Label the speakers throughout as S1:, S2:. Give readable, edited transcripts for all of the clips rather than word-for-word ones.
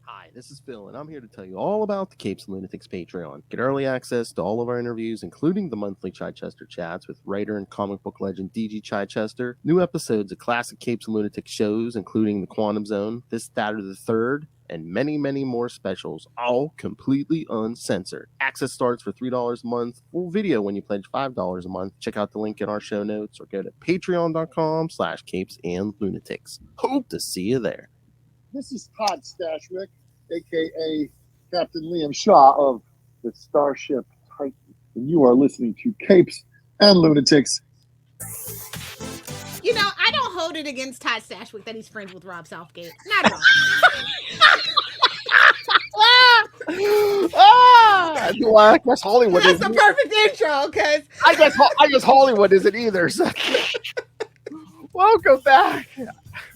S1: Hi, this is Phil, and I'm here to tell you all about the Capes and Lunatics Patreon. Get early access to all of our interviews, including the monthly Chichester chats with writer and comic book legend DG Chichester, new episodes of classic Capes and Lunatics shows, including The Quantum Zone, This, That, or the Third, and many, many more specials, all completely uncensored. Access starts for $3 a month, full video when you pledge $5 a month. Check out the link in our show notes or go to patreon.com/CapesandLunatics. Hope to see you there.
S2: This is Todd Stashwick, a.k.a. Captain Liam Shaw of the Starship Titan, and you are listening to Capes and Lunatics.
S3: You know, I don't hold it against Todd Stashwick that he's friends with Rob Southgate. Not at all.
S1: I guess Hollywood
S3: That's the perfect intro, because
S1: I guess Hollywood isn't either. So. Welcome back to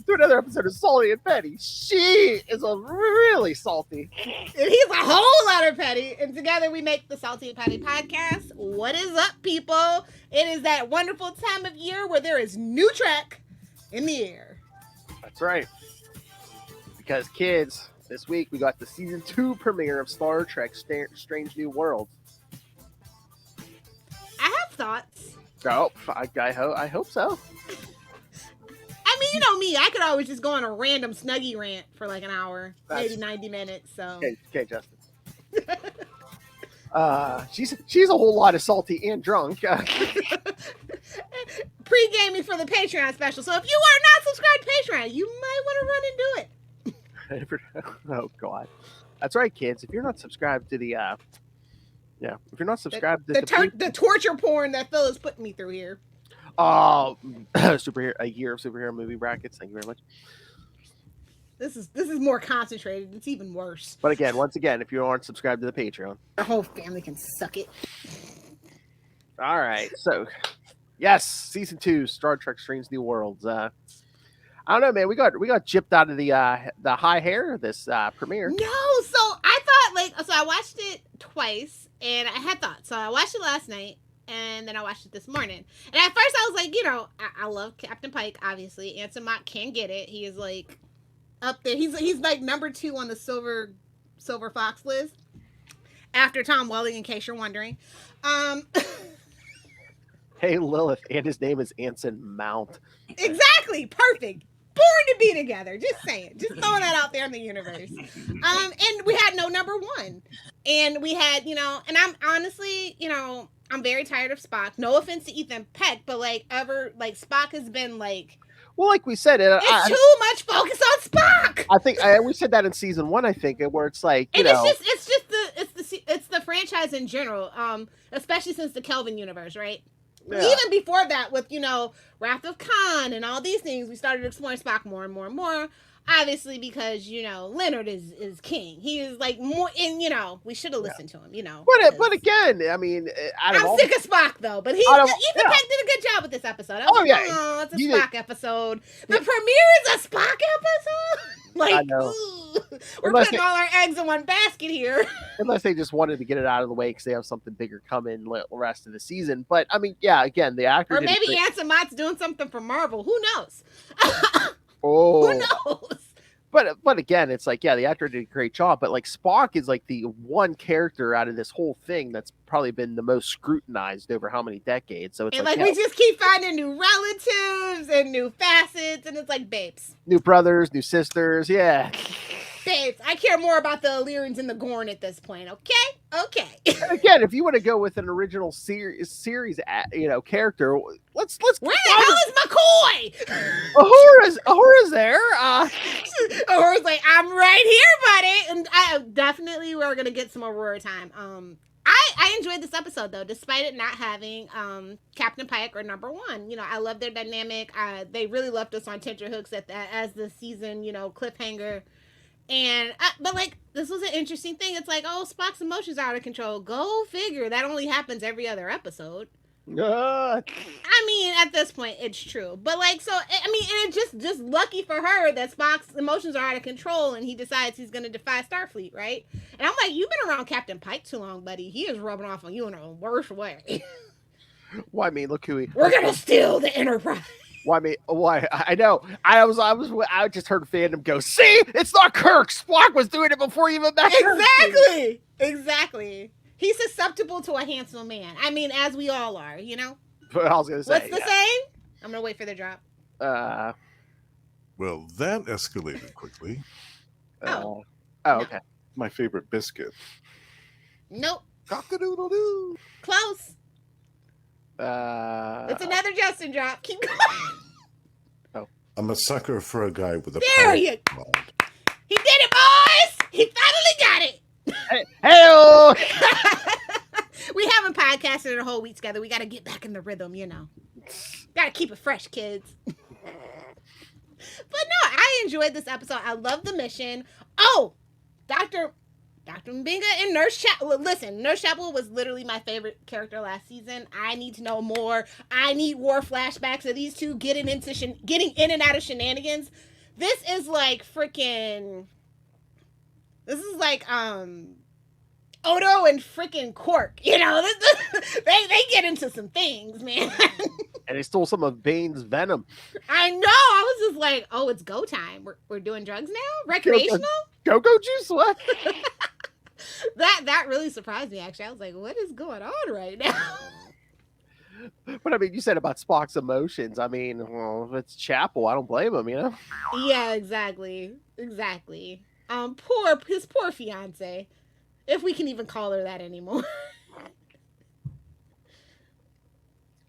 S1: another episode of Salty and Petty. She is a really salty.
S3: And he's a whole lot of petty. And together we make the Salty and Petty podcast. What is up, people? It is that wonderful time of year where there is new Trek in the air.
S1: That's right. Because, kids, this week we got the season 2 premiere of Star Trek Strange New Worlds.
S3: I have thoughts.
S1: Oh, I hope so.
S3: I mean, you know me. I could always just go on a random Snuggie rant for like an hour, maybe 90 minutes. So
S1: okay, Justin. She's a whole lot of salty and drunk.
S3: Pre-gaming for the Patreon special. So if you are not subscribed to Patreon, you might want to run and do it.
S1: Oh God, that's right, kids. If you're not subscribed to the, if you're not subscribed to
S3: the torture porn that Phil is putting me through here.
S1: A year of superhero movie brackets. Thank you very much.
S3: This is more concentrated. It's even worse.
S1: But once again, if you aren't subscribed to the Patreon,
S3: our whole family can suck it.
S1: All right. So, yes, season 2, Star Trek: Strange New Worlds. I don't know, man. We got gypped out of the high hair this premiere.
S3: No, so I thought I watched it twice, and I had thoughts. So I watched it last night. And then I watched it this morning. And at first I was like, I love Captain Pike, obviously. Anson Mott can get it. He is like up there. He's like number 2 on the Silver Fox list. After Tom Welling, in case you're wondering.
S1: Hey Lilith, and his name is Anson Mount.
S3: Exactly. Perfect. Born to be together. Just saying. Just throwing that out there in the universe. And we had no number 1. And we had, and I'm honestly, I'm very tired of Spock. No offense to Ethan Peck, but Spock has been like.
S1: Well, like we said,
S3: it's too much focus on Spock.
S1: I think we said that in season 1. I think where it's like,
S3: it's the franchise in general. Especially since the Kelvin universe, right? Yeah. Even before that, with Wrath of Khan and all these things, we started exploring Spock more and more and more. Obviously, because Leonard is king. He is like more, and we should have listened to him.
S1: But again, I mean,
S3: I'm sick of Spock though. But Ethan Peck did a good job with this episode. It's a Spock episode. The premiere is a Spock episode. We're putting all our eggs in one basket here.
S1: Unless they just wanted to get it out of the way because they have something bigger coming the rest of the season. But I mean, again, the actor.
S3: Or maybe Anson Mott's doing something for Marvel. Who knows?
S1: Oh,
S3: who knows?
S1: But again, it's like, the actor did a great job. But like Spock is like the one character out of this whole thing that's probably been the most scrutinized over how many decades. So it's
S3: we just keep finding new relatives and new facets, and it's like, babes,
S1: new brothers, new sisters,
S3: babes. I care more about the Illyrians and the Gorn at this point. Okay.
S1: Again, if you want to go with an original series, character, let's.
S3: Where the hell is McCoy?
S1: Ahura's there.
S3: Aurora's like, I'm right here, buddy, and I definitely we're gonna get some Aurora time. I enjoyed this episode though, despite it not having Captain Pike or number 1. I love their dynamic. They really left us on tenterhooks as the season, cliffhanger. And but this was an interesting thing. It's like, Spock's emotions are out of control. Go figure. That only happens every other episode. I mean, at this point, it's true. But and it's just lucky for her that Spock's emotions are out of control, and he decides he's going to defy Starfleet, right? And I'm like, you've been around Captain Pike too long, buddy. He is rubbing off on you in a worse way.
S1: Well, I mean, look who
S3: We're going to steal the Enterprise.
S1: Well, I mean, why? I know. I just heard fandom go, see, it's not Kirk. Spock was doing it before he even met Kirk.
S3: Exactly. He's susceptible to a handsome man. I mean, as we all are, you know?
S1: What I was going to say.
S3: What's the saying? I'm going to wait for the drop.
S4: Well, that escalated quickly.
S1: Okay.
S4: My favorite biscuit.
S3: Nope.
S4: Cock-a-doodle-doo.
S3: Close. It's another Justin drop. Keep going.
S4: I'm a sucker for a guy with a
S3: There you go. He did it, boys. He finally got it.
S1: Hey-o!
S3: We haven't podcasted in a whole week together. We got to get back in the rhythm, you know. Got to keep it fresh, kids. But no, I enjoyed this episode. I love the mission. Oh, Dr. Mbinga and Nurse Chapel. Listen, Nurse Chapel was literally my favorite character last season. I need to know more. I need war flashbacks of these two getting in and out of shenanigans. This is like freaking. This is like Odo and freaking Quark. You know, they get into some things, man.
S1: And they stole some of Bane's venom.
S3: I know. I was just like, oh, it's go time. We're doing drugs now? Recreational?
S1: Go-go juice? What?
S3: That really surprised me, actually. I was like, what is going on right now?
S1: But I mean, you said about Spock's emotions. I mean, well, if it's Chapel, I don't blame him, you know?
S3: Yeah, exactly. His poor fiance. If we can even call her that anymore.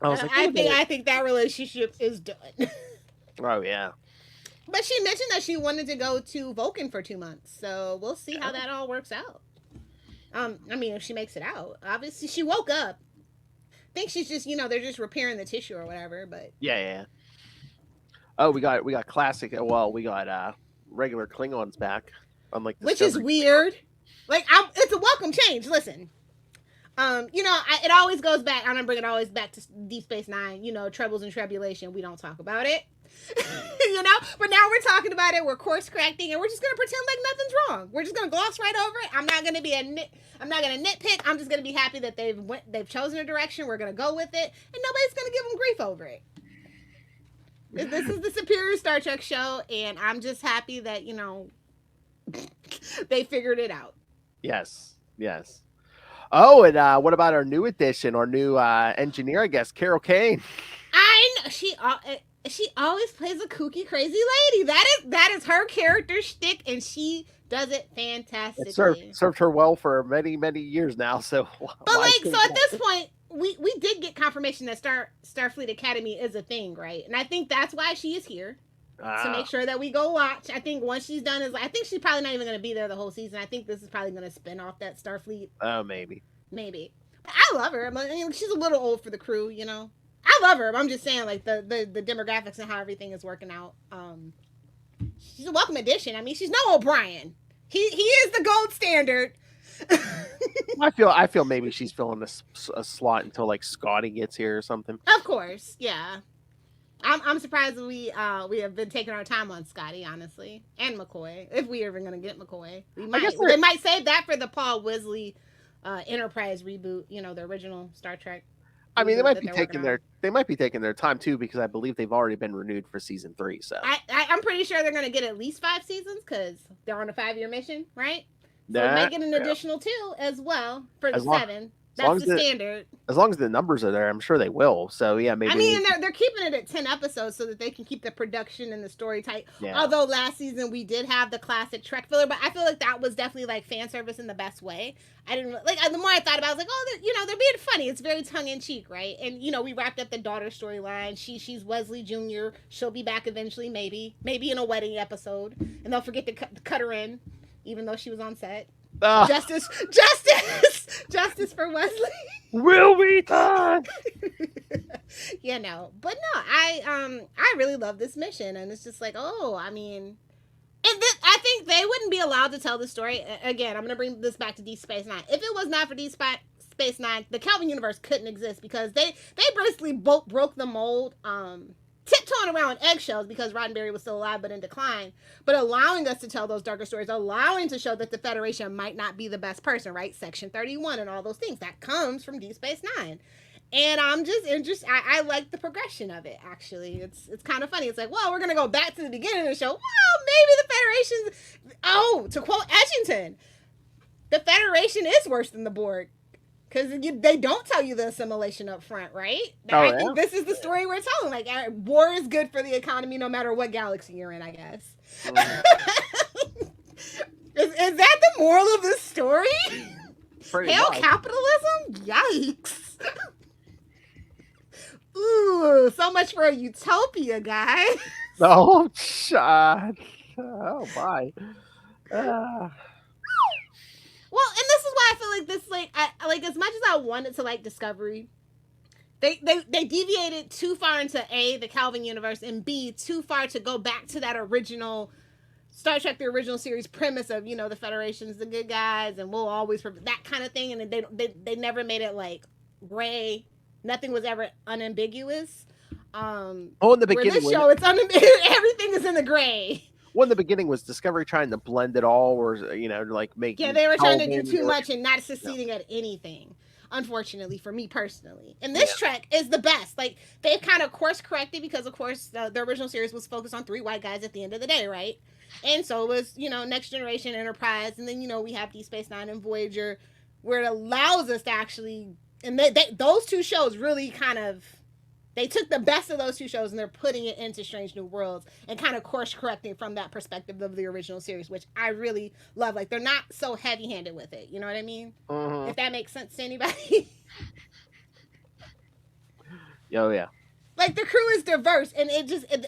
S3: I think that relationship is done.
S1: Oh, yeah.
S3: But she mentioned that she wanted to go to Vulcan for 2 months. So we'll see how that all works out. I mean, if she makes it out. Obviously, she woke up. I think she's just, they're just repairing the tissue or whatever. But
S1: yeah. Oh, we got classic. Well, we got regular Klingons back. Unlike
S3: Which is weird. Like, it's a welcome change. Listen. It always goes back. I'm gonna bring it always back to Deep Space Nine. Troubles and tribulation. We don't talk about it. But now we're talking about it. We're course correcting, and we're just gonna pretend like nothing's wrong. We're just gonna gloss right over it. I'm not gonna nitpick. I'm just gonna be happy that they've chosen a direction. We're gonna go with it, and nobody's gonna give them grief over it. This is the superior Star Trek show, and I'm just happy that they figured it out.
S1: Yes. Oh, and what about our new addition, our new engineer, I guess, Carol Kane?
S3: I know she always plays a kooky, crazy lady. That is her character shtick, and she does it fantastically.
S1: It served her well for many, many years now. So,
S3: at this point, we did get confirmation that Starfleet Academy is a thing, right? And I think that's why she is here. To make sure that we go watch. I think once she's done, I think she's probably not even going to be there the whole season. I think this is probably going to spin off that Starfleet.
S1: Oh, maybe.
S3: I love her. I mean, she's a little old for the crew, I love her. But I'm just saying, like, the demographics and how everything is working out. She's a welcome addition. I mean, she's no O'Brien. He is the gold standard.
S1: I feel maybe she's filling a slot until like Scotty gets here or something.
S3: Of course, yeah. I'm surprised we have been taking our time on Scotty, honestly, and McCoy. If we're even going to get McCoy, they might save that for the Paul Wesley Enterprise reboot. The original Star Trek.
S1: I mean, they might be taking their time too, because I believe they've already been renewed for season 3. So
S3: I'm pretty sure they're going to get at least 5 seasons because they're on a 5-year mission, right? So they might get an additional 2 as well for the 7. That's the standard.
S1: As long as the numbers are there, I'm sure they will. So yeah, maybe.
S3: I mean, they're keeping it at 10 episodes so that they can keep the production and the story tight. Yeah. Although last season we did have the classic Trek filler, but I feel like that was definitely like fan service in the best way. I didn't like. The more I thought about it, I was like, oh, they're being funny. It's very tongue in cheek, right? And we wrapped up the daughter storyline. She's Wesley Jr. She'll be back eventually, maybe in a wedding episode, and they'll forget to cut her in, even though she was on set. Justice for Wesley.
S1: Will be done.
S3: But no, I really love this mission, and it's just like, I think they wouldn't be allowed to tell the story. Again, I'm gonna bring this back to Deep Space Nine. If it was not for Deep Space Nine, the Kelvin universe couldn't exist because they basically broke the mold. Tiptoeing around eggshells because Roddenberry was still alive but in decline, but allowing us to tell those darker stories, allowing to show that the Federation might not be the best person, right? Section 31 and all those things that comes from Deep Space Nine. And I'm just interested. I like the progression of it. Actually, it's kind of funny. It's like, well, we're gonna go back to the beginning of the show. Well, maybe the Federation's. Oh, to quote Edgington, the Federation is worse than the Borg. Because they don't tell you the assimilation up front, right? I think this is the story we're telling. Like, war is good for the economy no matter what galaxy you're in, I guess. Is that the moral of the story? Hail capitalism? Yikes. Ooh, so much for a utopia, guys.
S1: Oh, God. Oh, my.
S3: Well, and this is why I feel like this, I like, as much as I wanted to like Discovery, they deviated too far into A, the Calvin universe, and B, too far to go back to that original Star Trek, the original series premise of, you know, the Federation's the good guys and we'll always, that kind of thing. And they never made it like gray. Nothing was ever unambiguous.
S1: In the beginning,
S3: this show, it's everything is in the gray.
S1: Well, in the beginning was Discovery trying to blend it all, or like make.
S3: Yeah, they were trying to do too much and not succeeding at anything. Unfortunately, for me personally, and this Trek is the best. Like, they've kind of course corrected because, of course, the original series was focused on 3 white guys at the end of the day, right? And so it was, Next Generation, Enterprise, and then we have Deep Space Nine and Voyager, where it allows us to actually, and those 2 shows really kind of. They took the best of those 2 shows and they're putting it into Strange New Worlds and kind of course correcting from that perspective of the original series, which I really love. Like, they're not so heavy handed with it. You know what I mean?
S1: Mm-hmm.
S3: If that makes sense to anybody.
S1: Oh, yeah.
S3: Like, the crew is diverse and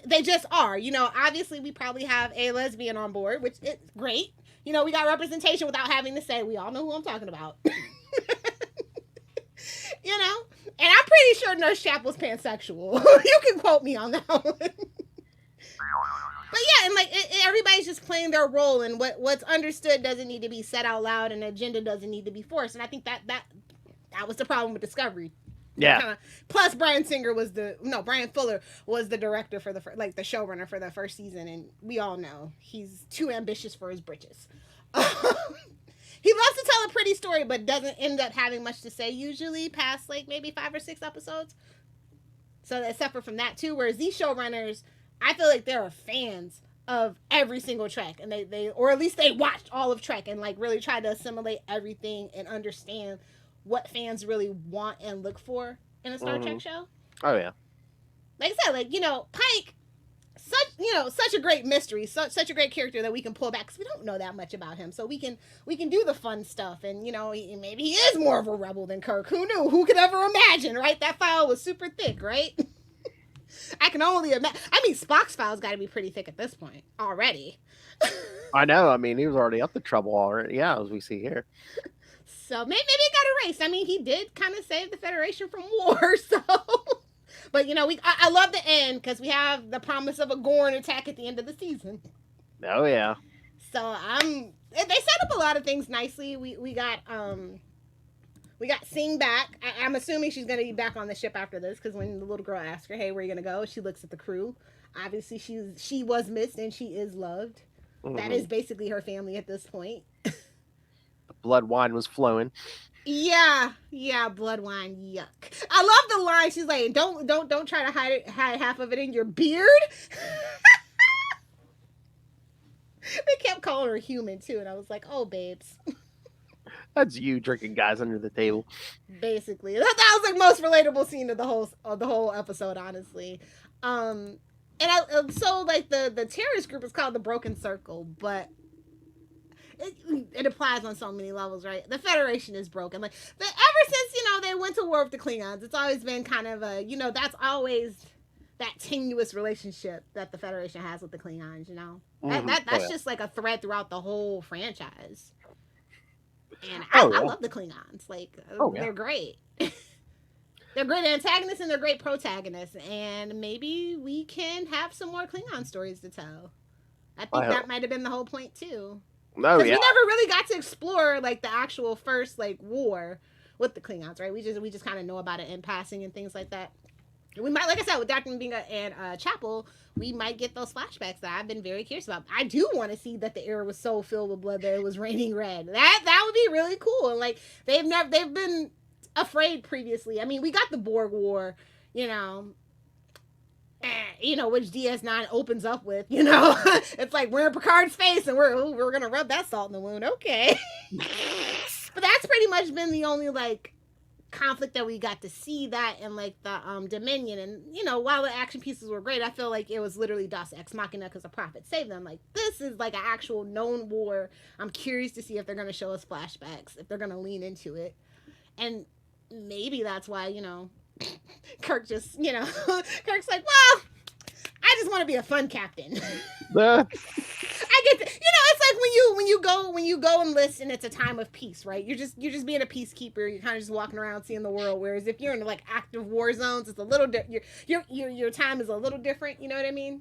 S3: they just are. Obviously we probably have a lesbian on board, which is great. We got representation without having to say, we all know who I'm talking about. And I'm pretty sure Nurse Chapel's pansexual. You can quote me on that one. But yeah, and like everybody's just playing their role, and what's understood doesn't need to be said out loud, and agenda doesn't need to be forced. And I think that was the problem with Discovery.
S1: Yeah.
S3: Plus, Brian Fuller was the director for the showrunner for the first season, and we all know he's too ambitious for his britches. He loves to tell a pretty story, but doesn't end up having much to say usually past like maybe 5 or 6 episodes. So they suffer from that too. Whereas these showrunners, I feel like they're fans of every single Trek, and they or at least they watched all of Trek and like really tried to assimilate everything and understand what fans really want and look for in a Star Trek show.
S1: Oh yeah.
S3: Like I said, like Pike. Such a great mystery, such a great character that we can pull back because we don't know that much about him. So we can do the fun stuff, and maybe he is more of a rebel than Kirk. Who knew? Who could ever imagine? Right? That file was super thick, right? I can only imagine. I mean, Spock's file's got to be pretty thick at this point already.
S1: I know. I mean, he was already up to trouble already. Yeah, as we see here.
S3: So maybe it got erased. I mean, he did kind of save the Federation from war, so. But I love the end because we have the promise of a Gorn attack at the end of the season.
S1: Oh yeah.
S3: So they set up a lot of things nicely. We got Sing back. I'm assuming she's gonna be back on the ship after this because when the little girl asks her, "Hey, where are you gonna go?" she looks at the crew. Obviously, she was missed and she is loved. Mm-hmm. That is basically her family at this point.
S1: The blood wine was flowing.
S3: Yeah, blood wine, yuck. I love the line. She's like, don't try to hide half of it in your beard. They kept calling her human too, and I was like, oh, babes.
S1: That's you drinking guys under the table.
S3: Basically, that was like most relatable scene of the whole episode, honestly. And so like the terrorist group is called the Broken Circle, but. It applies on so many levels, right? The Federation is broken. Like ever since they went to war with the Klingons, it's always been kind of a that's always that tenuous relationship that the Federation has with the Klingons. That's just like a thread throughout the whole franchise. And I love the Klingons. Like they're great. They're great antagonists and they're great protagonists. And maybe we can have some more Klingon stories to tell. I think that might have been the whole point too.
S1: Oh, yeah.
S3: We never really got to explore like the actual first like war with the Klingons, right? We just kind of know about it in passing and things like that. We might, like I said, with Dr. Mbinga and Chapel, we might get those flashbacks that I've been very curious about. I do want to see that the era was so filled with blood that it was raining red. That would be really cool. And like they've been afraid previously. I mean, we got the Borg War, you know, which DS9 opens up with, it's like we're in Picard's face and we're gonna rub that salt in the wound. Okay. But that's pretty much been the only like conflict that we got to see, that and like the Dominion. And while the action pieces were great, I feel like it was literally Deus Ex Machina because the Prophet saved them. Like, this is like an actual known war. I'm curious to see if they're going to show us flashbacks, if they're going to lean into it. And maybe that's why Kirk just Kirk's like, well, I just want to be a fun captain. I get to, it's like when you go enlist and it's a time of peace, right? You're just being a peacekeeper. You're kind of just walking around seeing the world. Whereas if you're in like active war zones, it's a little your time is a little different. You know what I mean?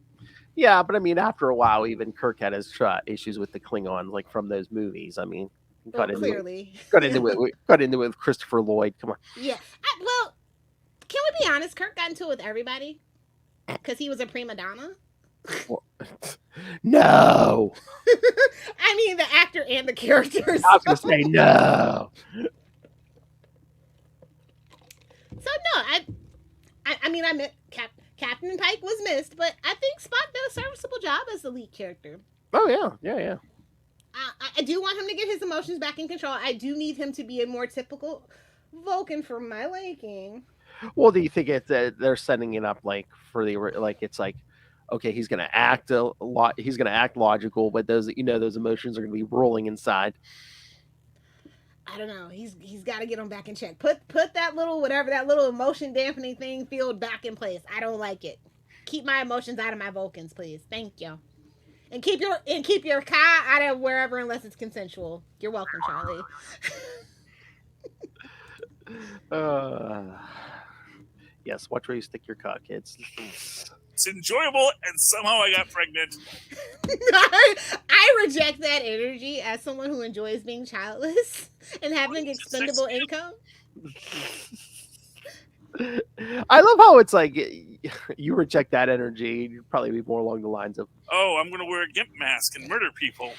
S1: Yeah, but I mean, after a while, even Kirk had his issues with the Klingons, like from those movies. I mean, got into it with Christopher Lloyd. Come on.
S3: Yeah. Well, can we be honest? Kirk got into it with everybody because he was a prima donna.
S1: Well, no.
S3: I mean, the actor and the characters.
S1: I was going to say no.
S3: So no, I mean, I meant Captain Pike was missed, but I think Spock did a serviceable job as the lead character.
S1: Oh yeah.
S3: I do want him to get his emotions back in control. I do need him to be a more typical Vulcan for my liking.
S1: Well, do you think it's they're setting it up like for the it's like, okay, he's gonna act a lot. He's gonna act logical, but those those emotions are gonna be rolling inside.
S3: I don't know. He's got to get them back in check. Put that little emotion dampening thing field back in place. I don't like it. Keep my emotions out of my Vulcans, please. Thank you. And keep your car out of wherever unless it's consensual. You're welcome, Charlie.
S1: Yes, watch where you stick your cock, kids.
S5: It's enjoyable, and somehow I got pregnant.
S3: I reject that energy as someone who enjoys being childless and having expendable income.
S1: I love how it's like you reject that energy. You'd probably be more along the lines of,
S5: oh, I'm going to wear a gimp mask and murder people.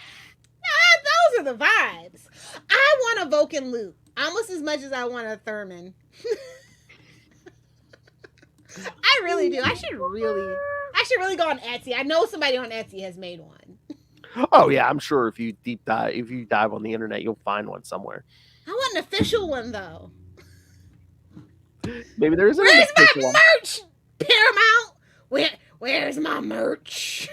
S3: Those are the vibes. I want a Vulcan loot almost as much as I want a Thurman. I really do. I should really go on Etsy. I know somebody on Etsy has made one.
S1: Oh yeah, I'm sure if you dive on the internet, you'll find one somewhere.
S3: I want an official one though.
S1: Maybe there isn't.
S3: Where's my merch, Paramount? Where's my merch?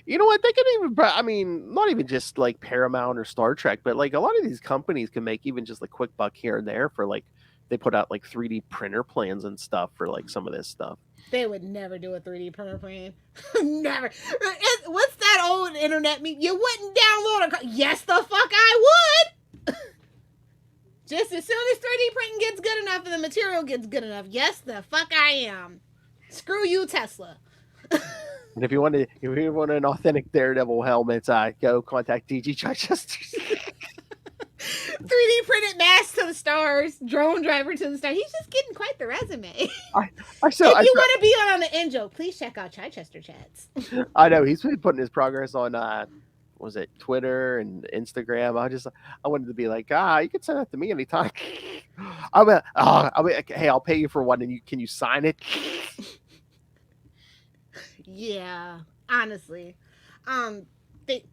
S1: You know what? They could even, I mean, not even just like Paramount or Star Trek, but like a lot of these companies can make even just like quick buck here and there for like, they put out like 3D printer plans and stuff for like some of this stuff.
S3: They would never do a 3D printer plan. Never. What's that old internet meme? You wouldn't download a... Yes, the fuck I would. Just as soon as 3D printing gets good enough and the material gets good enough. Yes, the fuck I am. Screw you, Tesla.
S1: And if you want an authentic Daredevil helmet, go contact DG Chichester.
S3: 3D printed mask to the stars, drone driver to the stars. He's just getting quite the resume. If you want to be on the in-joke, please check out Chichester Chats.
S1: I know he's been putting his progress on was it Twitter and Instagram. I wanted to be like, you can send that to me anytime. Hey, I'll pay you for one, and can you sign it?
S3: Yeah, honestly.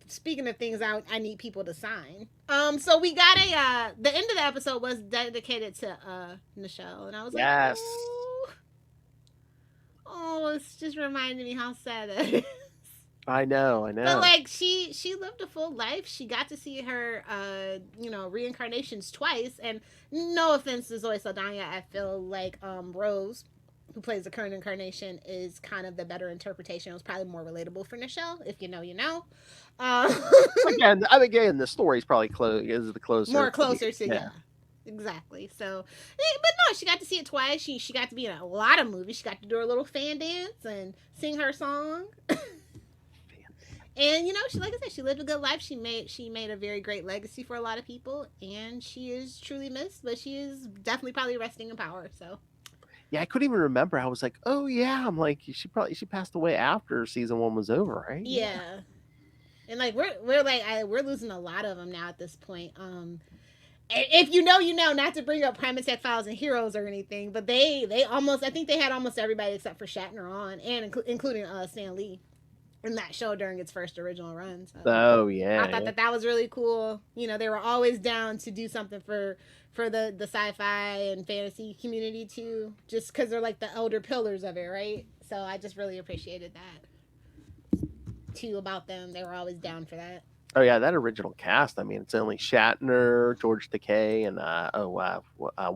S3: Speaking of things I need people to sign. So we got the end of the episode was dedicated to Nichelle, and I was like,
S1: yes.
S3: Oh, it's just reminding me how sad that is.
S1: I know.
S3: But like she lived a full life. She got to see her reincarnations twice. And no offense to Zoe Saldana, I feel like Rose, who plays the current incarnation, is kind of the better interpretation. It was probably more relatable for Nichelle. If you know, you know.
S1: Again, the story's probably more
S3: closer to yeah. Exactly. So, but no, she got to see it twice. She got to be in a lot of movies. She got to do her little fan dance and sing her song. And she, like I said, she lived a good life. She made a very great legacy for a lot of people, and she is truly missed. But she is definitely probably resting in power. So.
S1: Yeah, I couldn't even remember. I was like, oh yeah, I'm like, she passed away after season 1 was over, right?
S3: Yeah. And like we're losing a lot of them now at this point. if you know, you know, not to bring up Prime Attack Files and Heroes or anything, but they almost, I think they had almost everybody except for Shatner on, and including Stan Lee in that show during its first original run. So
S1: Oh yeah.
S3: I thought that was really cool. You know, they were always down to do something for the sci-fi and fantasy community too, just because they're like the elder pillars of it, right? So I just really appreciated that too about them. They were always down for that.
S1: Oh yeah, that original cast. I mean, it's only Shatner, George Takei, and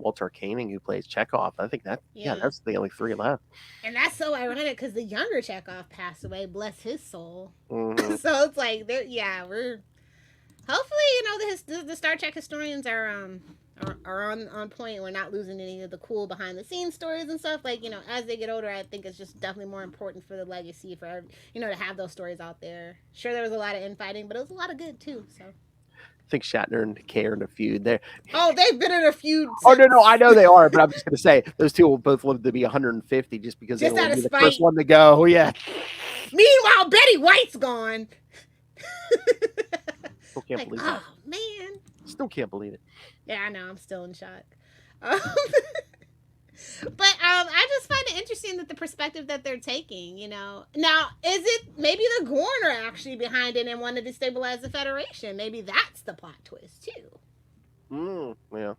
S1: Walter Koenig who plays Chekhov. I think that that's the only three left.
S3: And that's so ironic because the younger Chekhov passed away. Bless his soul.
S1: Mm-hmm.
S3: So it's like, we're hopefully, you know, the Star Trek historians are on point. We're not losing any of the cool behind the scenes stories and stuff. Like, you know, as they get older, I think it's just definitely more important for the legacy for, you know, to have those stories out there. Sure, there was a lot of infighting, but it was a lot of good too. So
S1: I think Shatner and Takei are in a feud there.
S3: Oh, they've been in a feud.
S1: Oh no, I know they are, but I'm just gonna say those two will both live to be 150 just because
S3: Just
S1: they
S3: out
S1: will
S3: of
S1: be the
S3: spite.
S1: first one to go. Yeah.
S3: Meanwhile, Betty White's gone.
S1: Still can't
S3: Like,
S1: believe that.
S3: oh man.
S1: Still can't believe it.
S3: Yeah, I know. I'm still in shock. But I just find it interesting that the perspective that they're taking, you know. Now, is it maybe the Gorn are actually behind it and want to destabilize the Federation? Maybe that's the plot twist too.
S1: Yeah.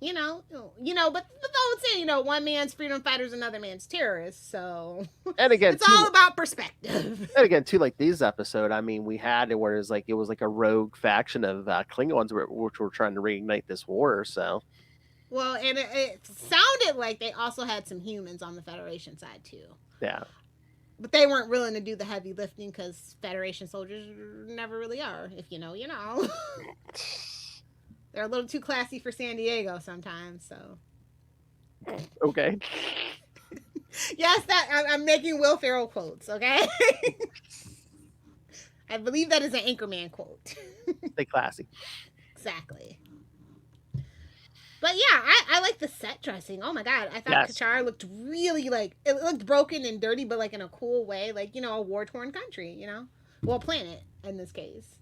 S3: You know, but the whole thing, you know, one man's freedom fighters, another man's terrorists. So,
S1: And again,
S3: it's all about perspective.
S1: And again, too, like this episode, I mean, we had it where it was like a rogue faction of Klingons which were trying to reignite this war. So,
S3: well, and it sounded like they also had some humans on the Federation side too.
S1: Yeah.
S3: But they weren't willing to do the heavy lifting because Federation soldiers never really are. If you know, you know. They're a little too classy for San Diego sometimes, so.
S1: Okay.
S3: Yes, I'm making Will Ferrell quotes, okay? I believe that is an Anchorman quote.
S1: Stay classy.
S3: Exactly. But yeah, I like the set dressing. Oh my god, I thought Kachar looked really it looked broken and dirty, but like in a cool way, like, you know, a war-torn country, you know, well, planet in this case.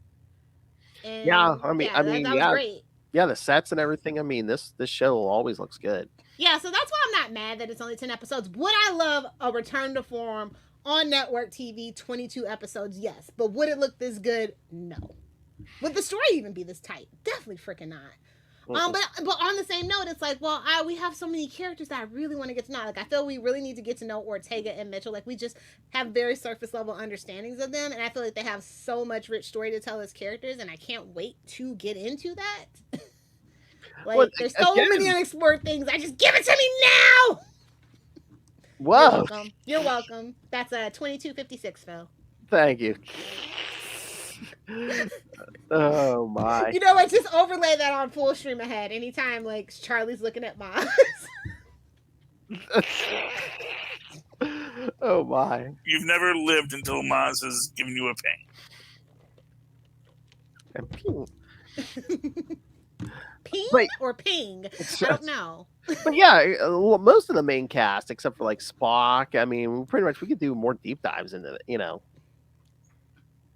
S3: And
S1: yeah, I mean,
S3: that was great.
S1: Yeah, the sets and everything. I mean, this show always looks good.
S3: Yeah, so that's why I'm not mad that it's only 10 episodes. Would I love a return to form on network TV, 22 episodes? Yes. But would it look this good? No. Would the story even be this tight? Definitely freaking not. But on the same note, it's like, well, we have so many characters that I really want to get to know. Like, I feel we really need to get to know Ortega and Mitchell. Like, we just have very surface level understandings of them, and I feel like they have so much rich story to tell as characters, and I can't wait to get into that. There's so many unexplored things. I just give it to me now.
S1: Whoa!
S3: You're welcome. That's 2256, Phil.
S1: Thank you. Oh my!
S3: You know what? Just overlay that on full stream ahead. Anytime like Charlie's looking at Maz.
S1: Oh my!
S5: You've never lived until Maz has given you a
S1: ping.
S3: Ping or ping? I don't know.
S1: But yeah, most of the main cast, except for like Spock. I mean, we could do more deep dives into it. You know.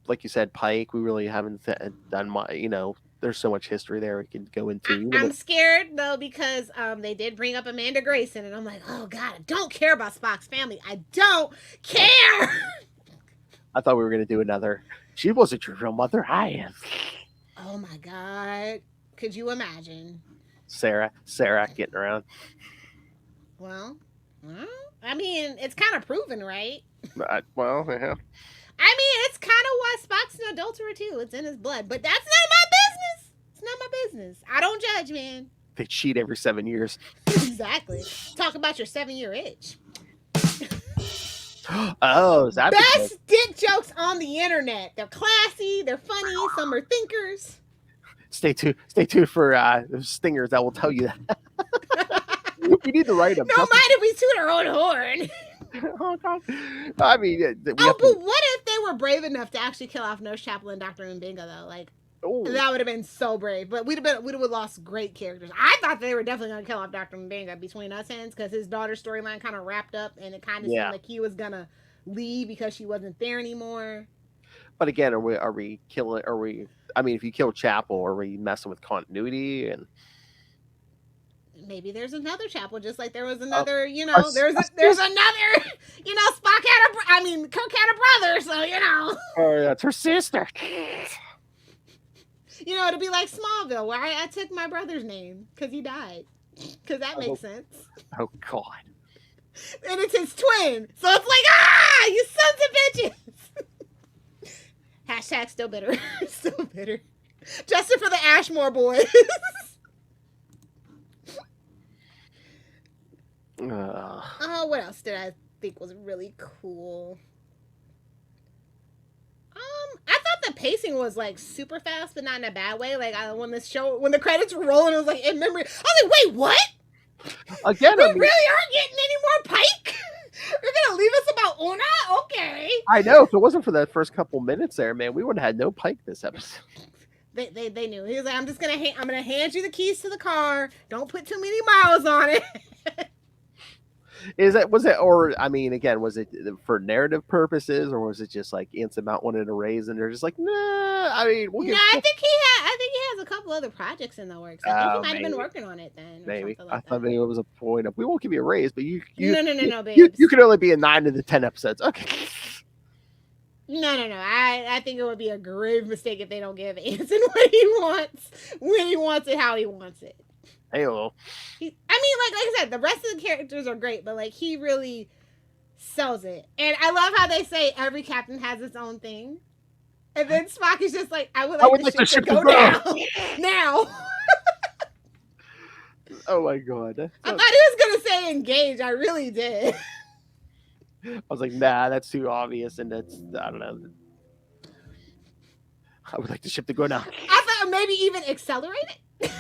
S1: Like you said, Pike, we really haven't done much, you know, there's so much history there we could go into.
S3: I'm scared, though, because they did bring up Amanda Grayson, and I'm like, oh, God, I don't care about Spock's family. I don't care!
S1: I thought we were going to do another. She wasn't your real mother. I am.
S3: Oh, my God. Could you imagine?
S1: Sarah getting around.
S3: Well, I mean, it's kind of proven, right?
S1: Well, yeah.
S3: I mean, it's kind of why Spock's an adulterer, too. It's in his blood. But that's none of my business. It's not my business. I don't judge, man.
S1: They cheat every 7 years.
S3: Exactly. Talk about your 7-year itch.
S1: Oh, is that
S3: best dick jokes on the internet? They're classy. They're funny. Some are thinkers.
S1: Stay tuned for stingers that will tell you that. We need to write them.
S3: No mind if we toot our own horn.
S1: Oh God! I mean,
S3: but what if they were brave enough to actually kill off Nurse Chapel and Dr. Mbinga though? Like, that would have been so brave. But we'd have lost great characters. I thought they were definitely gonna kill off Dr. Mbinga between us hands because his daughter's storyline kind of wrapped up, and it kind of seemed like he was gonna leave because she wasn't there anymore.
S1: But again, are we killing? Are we I mean, if you kill Chapel, are we messing with continuity? And
S3: maybe there's another Chapel, just like there was
S1: Oh,
S3: another, there's another, Spock had Kirk had a brother, so,
S1: oh, that's her sister.
S3: to be like Smallville, where I took my brother's name because he died, because that makes sense.
S1: Oh, God.
S3: And it's his twin, so it's like, you sons of bitches. Hashtag still bitter. Still bitter. Justin for the Ashmore boys. What else did I think was really cool? I thought the pacing was like super fast, but not in a bad way. Like when the credits were rolling, it was like in memory. I was like, wait, what?
S1: Again,
S3: We really aren't getting any more Pike? You're gonna leave us about Una? Okay.
S1: I know. If it wasn't for that first couple minutes there, man, we would have had no Pike this episode.
S3: They knew. He was like, I'm gonna hand you the keys to the car. Don't put too many miles on it.
S1: Was it for narrative purposes, or was it just like Anson Mount wanted a raise and they're just like, nah, I mean,
S3: I think he has a couple other projects in the works. I think he might have been working on it then.
S1: Maybe.
S3: Like
S1: I thought maybe it was a point of, we won't give you a raise, but you
S3: No,
S1: you can only be in 9 of the 10 episodes. Okay.
S3: No. I think it would be a grave mistake if they don't give Anson what he wants, when he wants it, how he wants it.
S1: Hey-o.
S3: Like I said, the rest of the characters are great, but like he really sells it. And I love how they say every captain has its own thing. And then Spock is just like, I would like the ship to go down now.
S1: Oh my God.
S3: I thought he was gonna say engage. I really did.
S1: I was like, nah, that's too obvious, and that's, I don't know. I would like the ship to go down.
S3: I thought maybe even accelerate it.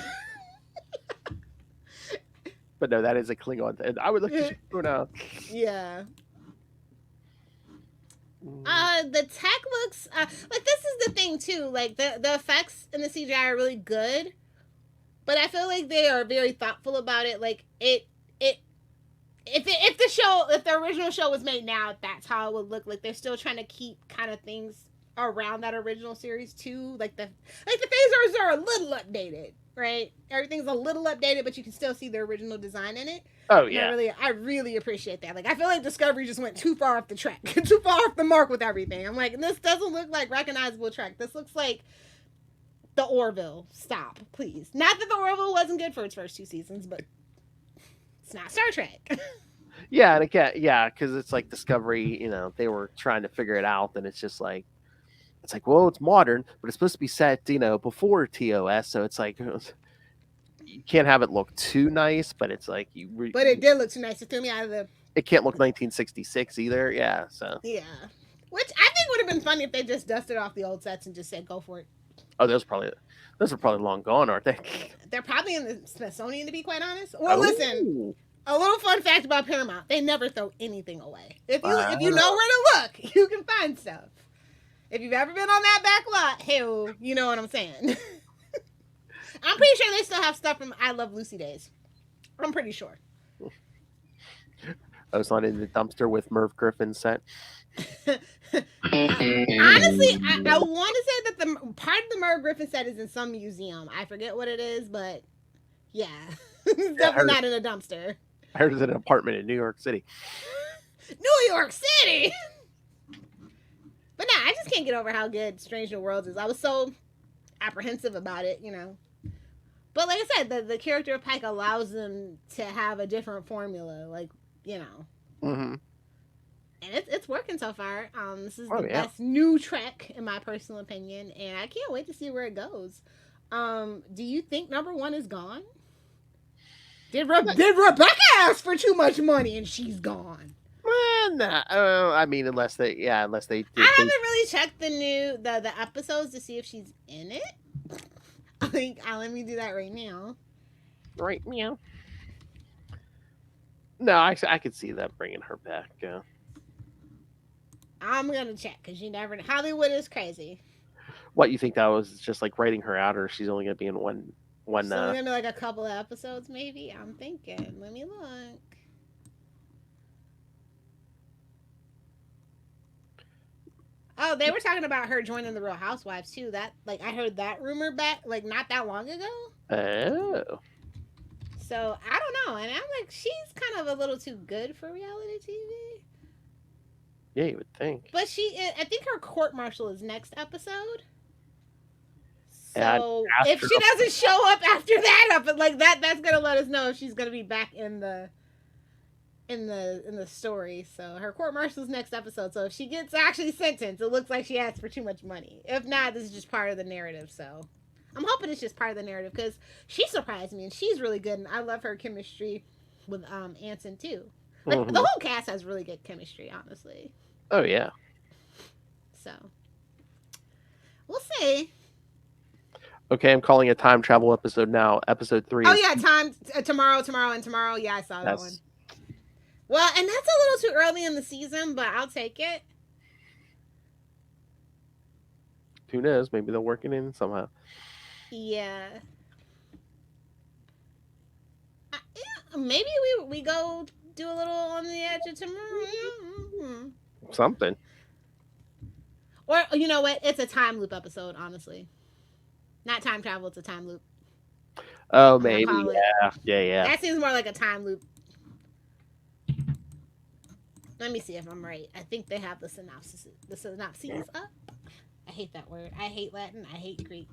S1: But no, that is a Klingon thing. I would like the ship to go down.
S3: Yeah. The tech looks like, this is the thing too. Like the effects in the CGI are really good, but I feel like they are very thoughtful about it. Like if the original show was made now, that's how it would look. Like they're still trying to keep kind of things around that original series too. Like the phasers are a little updated, right? Everything's a little updated, but you can still see the original design in it.
S1: Oh yeah,
S3: I really appreciate that. Like I feel like Discovery just went too far off the track, too far off the mark with everything. I'm like, this doesn't look like recognizable Trek. This looks like the Orville. Stop, please. Not that the Orville wasn't good for its first 2 seasons, but it's not Star Trek.
S1: Yeah, and again, yeah, because it's like Discovery. They were trying to figure it out, and it's just like, well, it's modern, but it's supposed to be set, before TOS, so it's like, you can't have it look too nice, but it's like
S3: But it did look too nice. It threw me out of the.
S1: It can't look 1966 either. Yeah, so.
S3: Yeah, which I think would have been funny if they just dusted off the old sets and just said, "Go for it."
S1: Oh, those are probably long gone, aren't they?
S3: They're probably in the Smithsonian, to be quite honest. Well, listen. A little fun fact about Paramount: they never throw anything away. If you know where to look, you can find stuff. If you've ever been on that back lot, hell, you know what I'm saying. I'm pretty sure they still have stuff from I Love Lucy days. I'm pretty sure.
S1: I was not in the dumpster with Merv Griffin's set.
S3: Honestly, I want to say that the part of the Merv Griffin set is in some museum. I forget what it is, but yeah, it's definitely not in a dumpster.
S1: I heard it's in an apartment in New York City.
S3: New York City! But I just can't get over how good Strange New Worlds is. I was so apprehensive about it, But like I said, the character of Pike allows them to have a different formula,
S1: Mm-hmm.
S3: And it's working so far. This is the best new Trek, in my personal opinion, and I can't wait to see where it goes. Do you think number 1 is gone? Did Rebecca ask for too much money and she's gone?
S1: Nah. Unless they did.
S3: I haven't really checked the episodes to see if she's in it. Let me do that right now.
S1: Right, meow. No, I could see that bringing her back.
S3: I'm gonna check because you never know. Hollywood is crazy.
S1: What, you think that was just like writing her out, or she's only gonna be in one?
S3: She's only gonna be like a couple of episodes, maybe. I'm thinking. Let me look. Oh, they were talking about her joining the Real Housewives too. That like I heard that rumor back like not that long ago.
S1: Oh.
S3: So I don't know, and I'm like, she's kind of a little too good for reality TV.
S1: Yeah, you would think.
S3: But I think her court martial is next episode.
S1: And
S3: So if she doesn't show up after that, that's gonna let us know if she's gonna be back in the story. So her court martial's next episode. So if she gets actually sentenced, it looks like she asked for too much money. If not, this is just part of the narrative. So I'm hoping it's just part of the narrative because she surprised me and she's really good and I love her chemistry with Anson too. Like the whole cast has really good chemistry, honestly.
S1: Oh yeah.
S3: So we'll see.
S1: Okay, I'm calling a time travel episode now. Episode 3.
S3: Oh yeah, tomorrow. Yeah, I saw that one. Well, and that's a little too early in the season, but I'll take it.
S1: Who knows? Maybe they'll work it in somehow.
S3: Yeah. Maybe we go do a little on the edge of tomorrow. Mm-hmm.
S1: Something.
S3: Or you know what? It's a time loop episode, honestly. Not time travel, it's a time loop.
S1: Oh, maybe. Yeah.
S3: That seems more like a time loop. Let me see if I'm right. I think they have the synopsis up. I hate that word. I hate Latin. I hate Greek.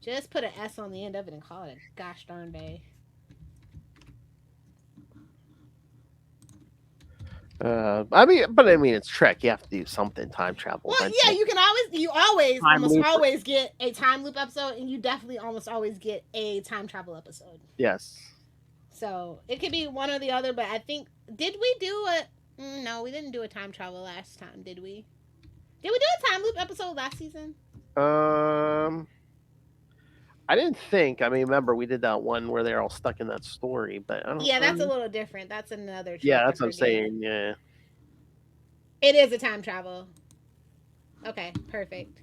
S3: Just put an S on the end of it and call it a gosh darn day.
S1: I mean, it's Trek. You have to do something time travel.
S3: Well, yeah, you always get a time loop episode, and you definitely almost always get a time travel episode.
S1: Yes.
S3: So it could be one or the other, but I think did we do a? No, we didn't do a time travel last time, did we? Did we do a time loop episode last season?
S1: I didn't think. I mean, remember we did that one where they're all stuck in that story, but I don't.
S3: Yeah, that's a little different. That's another.
S1: Yeah, that's what I'm saying. Yeah.
S3: It is a time travel. Okay, perfect.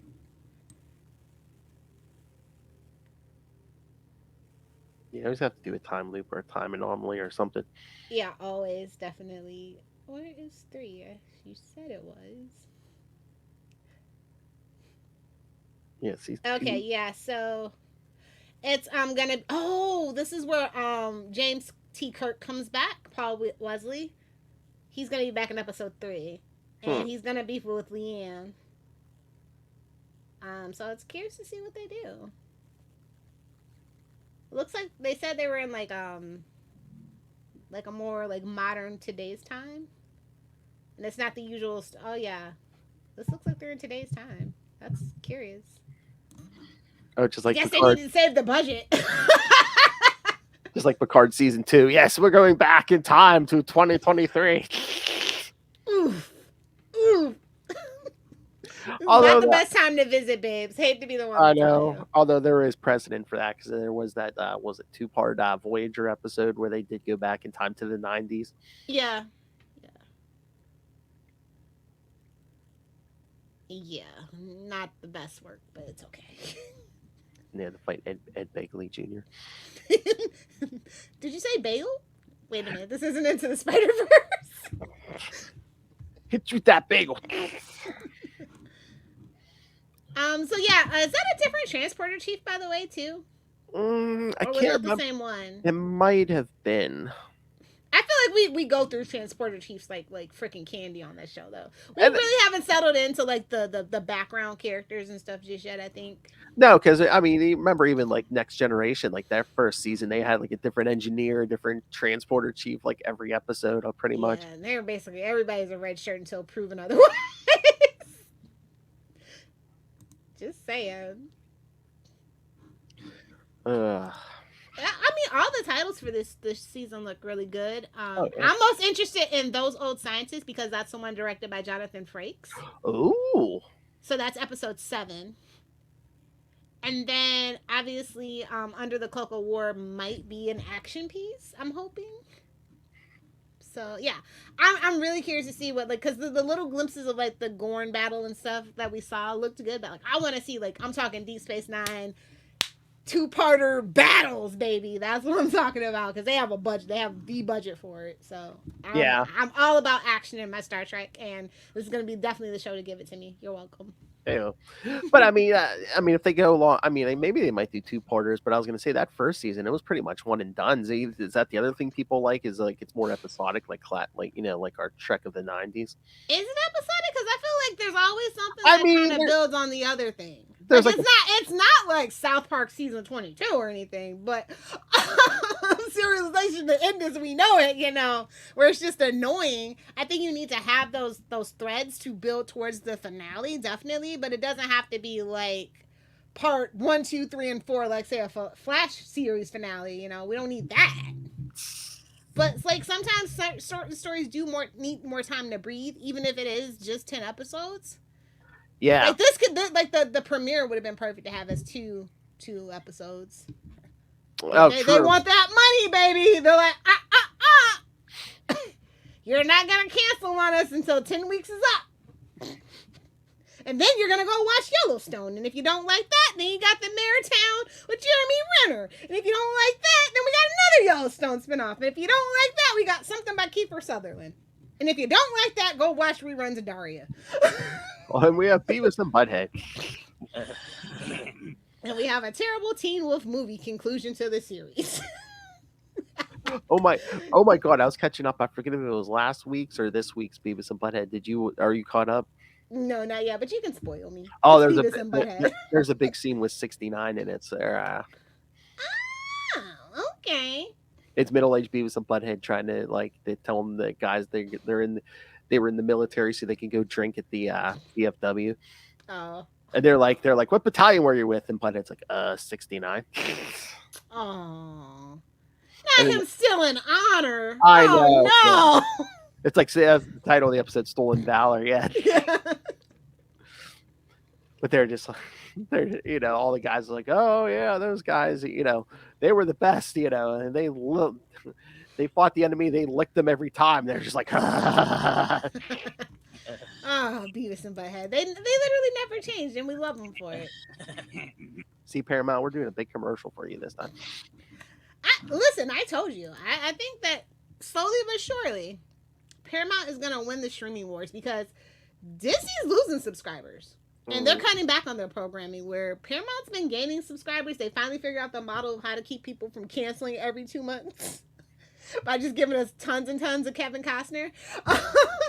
S1: You always have to do a time loop or a time anomaly or something.
S3: Yeah, always, definitely. Where is 3? You said it was.
S1: Yeah, season 2.
S3: Okay, yeah, so it's gonna. Oh, this is where James T. Kirk comes back. Paul Wesley. He's gonna be back in episode 3, and he's gonna beef with Leanne. So it's curious to see what they do. It looks like they said they were in like a more like modern today's time, and it's not the usual. Oh yeah, this looks like they're in today's time. That's curious.
S1: Oh, just like
S3: Guess
S1: Picard.
S3: They need to save the budget.
S1: Just like Picard season 2. Yes, we're going back in time to 2023.
S3: Oof.
S1: Although
S3: not the best time to visit, babes. Hate to be the one.
S1: I know. Although there is precedent for that because there was that was it 2-part Voyager episode where they did go back in time to the 90s.
S3: Yeah. Not the best work, but it's okay.
S1: They had to fight Ed Begley Jr.
S3: Did you say bagel? Wait a minute, this isn't Into the Spider-Verse.
S1: Hit you with that bagel.
S3: So yeah, is that a different transporter chief, by the way, too?
S1: I
S3: or was
S1: can't
S3: it
S1: remember.
S3: The same one?
S1: It might have been.
S3: I feel like we go through transporter chiefs like freaking candy on that show, though. We really haven't settled into like the background characters and stuff just yet, I think.
S1: No, because I mean, remember even like Next Generation, like their first season, they had like a different engineer, a different transporter chief, like every episode, pretty much.
S3: And they're basically everybody's a red shirt until proven otherwise. Just saying. I mean, all the titles for this season look really good. I'm most interested in Those Old Scientists because that's the one directed by Jonathan Frakes.
S1: Ooh.
S3: So that's episode 7. And then, obviously, Under the Cloak of War might be an action piece, I'm hoping. So, yeah. I'm really curious to see what, like, because the little glimpses of, like, the Gorn battle and stuff that we saw looked good. But, like, I want to see, like, I'm talking Deep Space Nine, two-parter battles, baby. That's what I'm talking about, because they have a budget. They have the budget for it. So I'm all about action in my Star Trek, and this is going to be definitely the show to give it to me. You're welcome.
S1: Yeah. But I mean, if they go long, I mean, maybe they might do two-parters. But I was going to say that first season, it was pretty much one and done. Is that the other thing people like? Is like it's more episodic, like like our Trek of the '90s.
S3: Is it episodic? Because I feel like there's always something that kind of builds on the other thing. Like, it's not like South Park season 22 or anything, but serialization, the end as we know it, where it's just annoying. I think you need to have those threads to build towards the finale, definitely, but it doesn't have to be like part 1, 2, 3, and 4, like say a Flash series finale. We don't need that. But it's like sometimes certain stories need more time to breathe, even if it is just 10 episodes.
S1: Yeah.
S3: Like this could the premiere would have been perfect to have as two episodes.
S1: Oh,
S3: they want that money, baby. They're like, you're not gonna cancel on us until 10 weeks is up. And then you're gonna go watch Yellowstone. And if you don't like that, then you got the Mayor with Jeremy Renner. And if you don't like that, then we got another Yellowstone spinoff. And if you don't like that, we got something by Kiefer Sutherland. And if you don't like that, go watch reruns of Daria.
S1: And we have Beavis and Butthead.
S3: And we have a terrible Teen Wolf movie conclusion to the series.
S1: Oh my God! I was catching up. I forget if it was last week's or this week's Beavis and Butthead. Are you caught up?
S3: No, not yet. But you can spoil me.
S1: Oh, there's a big scene with 69 in it. So,
S3: okay.
S1: It's middle-aged Beavis and Butthead trying to they tell them that guys they were in the military so they can go drink at the VFW.
S3: Oh.
S1: And they're like, what battalion were you with? And Butthead's like, 69.
S3: Oh. Not him stealing honor.
S1: I know.
S3: No.
S1: Yeah. It's like the title of the episode, Stolen Valor. Yeah. But they're just all the guys are like, oh yeah, those guys, they were the best, and they fought the enemy, they licked them every time. They're just like,
S3: oh, Beavis and Butthead. They literally never changed, and we love them for it.
S1: See, Paramount, we're doing a big commercial for you this time.
S3: Listen, I told you. I think that slowly but surely, Paramount is going to win the streaming wars because Disney's losing subscribers. And they're cutting back on their programming, where Paramount's been gaining subscribers. They finally figured out the model of how to keep people from canceling every 2 months by just giving us tons and tons of Kevin Costner.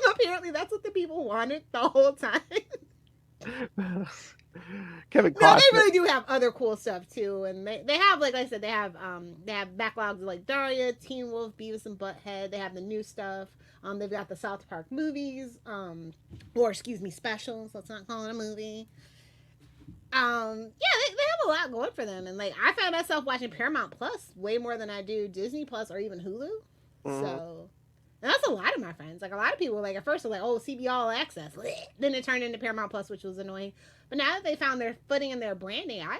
S3: Apparently, that's what the people wanted the whole time.
S1: Kevin Costner.
S3: No, they really do have other cool stuff too, and they have, like I said, they have backlogs of like Daria, Teen Wolf, Beavis and Butthead. They have the new stuff. They've got the South Park movies, specials. Let's not call it a movie. They have a lot going for them, and like I found myself watching Paramount Plus way more than I do Disney Plus or even Hulu. So. And that's a lot of my friends. Like, a lot of people, like, at first were like, oh, CB All Access. Then it turned into Paramount Plus, which was annoying. But now that they found their footing and their branding, I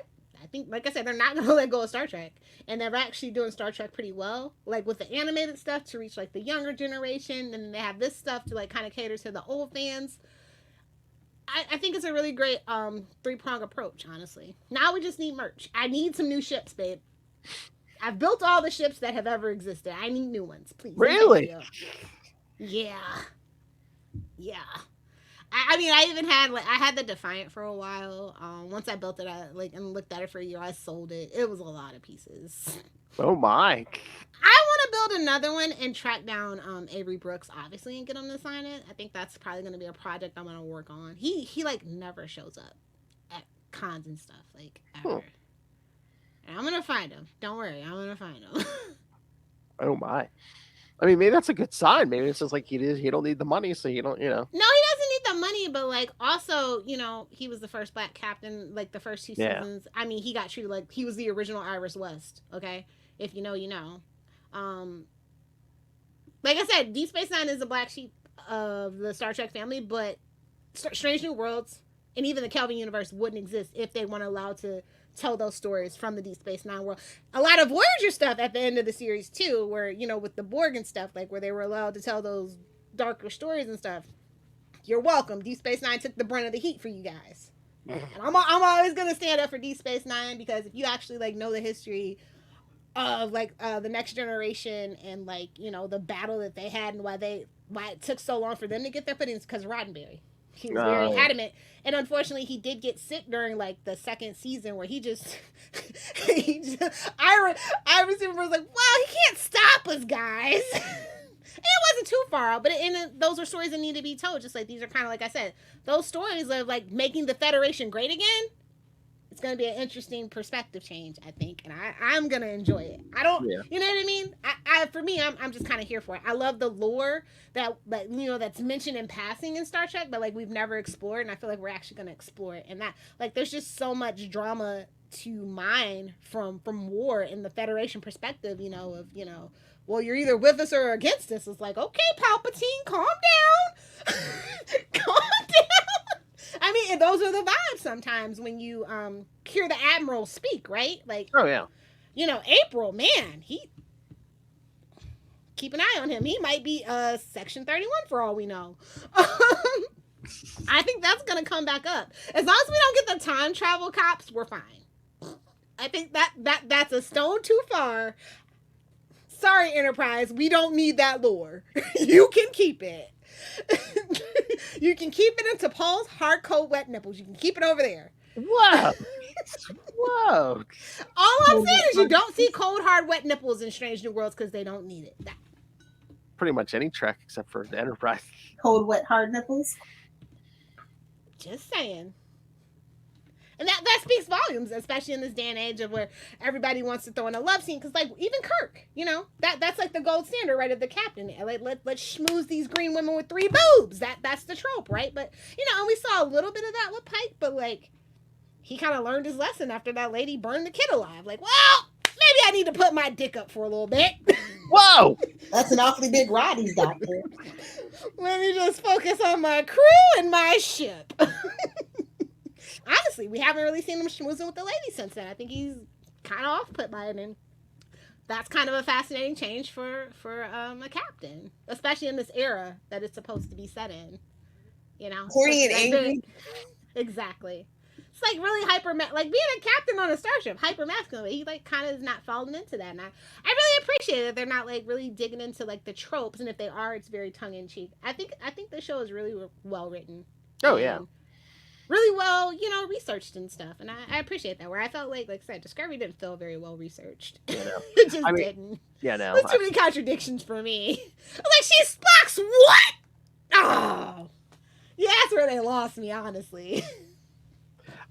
S3: think, like I said, they're not going to let go of Star Trek. And they're actually doing Star Trek pretty well. Like, with the animated stuff to reach, like, the younger generation. And they have this stuff to, like, kind of cater to the old fans. I think it's a really great three-prong approach, honestly. Now we just need merch. I need some new ships, babe. I've built all the ships that have ever existed. I need new ones, please.
S1: Really?
S3: Yeah. I mean, I even had I had the Defiant for a while. Once I built it, and looked at it for a year. I sold it. It was a lot of pieces.
S1: Oh my!
S3: I want to build another one and track down Avery Brooks, obviously, and get him to sign it. I think that's probably going to be a project I'm going to work on. He never shows up at cons and stuff, ever. And I'm gonna find him. Don't worry, I'm gonna find him.
S1: Oh my! I mean, maybe that's a good sign. Maybe it's just like he don't need the money, so you don't,
S3: No, he doesn't need the money, but also, he was the first black captain, the first 2 seasons. I mean, he got treated like he was the original Iris West. Okay, if you know, you know. Like I said, Deep Space Nine is the black sheep of the Star Trek family, but Strange New Worlds and even the Kelvin universe wouldn't exist if they weren't allowed to tell those stories from the Deep Space Nine world. A lot of Voyager stuff at the end of the series too, where with the Borg and stuff, where they were allowed to tell those darker stories and stuff. You're welcome. Deep Space Nine took the brunt of the heat for you guys. And I'm always gonna stand up for Deep Space Nine, because if you actually like know the history of like the Next Generation, and like, you know, the battle that they had, and why it took so long for them to get their footings, because Roddenberry. He was very adamant, and unfortunately, he did get sick during like the second season, where he just, Ira was like, "Wow, he can't stop us, guys." And it wasn't too far out, but those are stories that need to be told. Just like these are kind of, like I said, those stories of like making the Federation great again. It's going to be an interesting perspective change, I think, and I'm going to enjoy it. I don't, you know what I mean? For me, I'm just kind of here for it. I love the lore that you know, that's mentioned in passing in Star Trek, but like we've never explored, and I feel like we're actually going to explore it. And that, like, there's just so much drama to mine from war in the Federation perspective, you know, of, you know, well, you're either with us or against us. It's like, okay, Palpatine, calm down. Calm down. I mean, and those are the vibes sometimes when you hear the Admiral speak, right? Like,
S1: Oh yeah.
S3: You know, April, man, keep an eye on him. He might be Section 31 for all we know. I think that's gonna come back up. As long as we don't get the time travel cops, we're fine. I think that's a stone too far. Sorry, Enterprise, we don't need that lore. You can keep it. You can keep it into Paul's hard cold wet nipples. You can keep it over there.
S1: Whoa. Whoa.
S3: All I'm saying is you don't see cold hard wet nipples in Strange New Worlds because they don't need it.
S1: Pretty much any Trek except for the Enterprise.
S6: Cold wet hard nipples.
S3: Just saying. And that speaks volumes, especially in this day and age of where everybody wants to throw in a love scene. Because, like, even Kirk, you know, that's like the gold standard, right, of the captain. Like, let's schmooze these green women with 3 boobs. That's the trope, right? But, you know, and we saw a little bit of that with Pike, but, like, he kind of learned his lesson after that lady burned the kid alive. Like, well, maybe I need to put my dick up for a little bit.
S1: Whoa!
S6: That's an awfully big rod he's got there.
S3: Let me just focus on my crew and my ship. Honestly, we haven't really seen him schmoozing with the lady since then. I think he's kind of off put by it, and that's kind of a fascinating change for a captain, especially in this era that it's supposed to be set in. You know,
S6: Horny and angry.
S3: Exactly. It's like really like being a captain on a starship, hyper masculine. He like kind of is not falling into that, and I really appreciate that they're not like really digging into like the tropes, and if they are, it's very tongue in cheek. I think the show is really well written.
S1: Oh yeah.
S3: Really well, you know, researched and stuff, and I appreciate that. Where I felt like I said, Discovery didn't feel very well researched.
S1: You know.
S3: It just didn't.
S1: Yeah, no.
S3: There's too many contradictions for me. Like, she's Spock's what? Oh, yeah, that's where they lost me, honestly.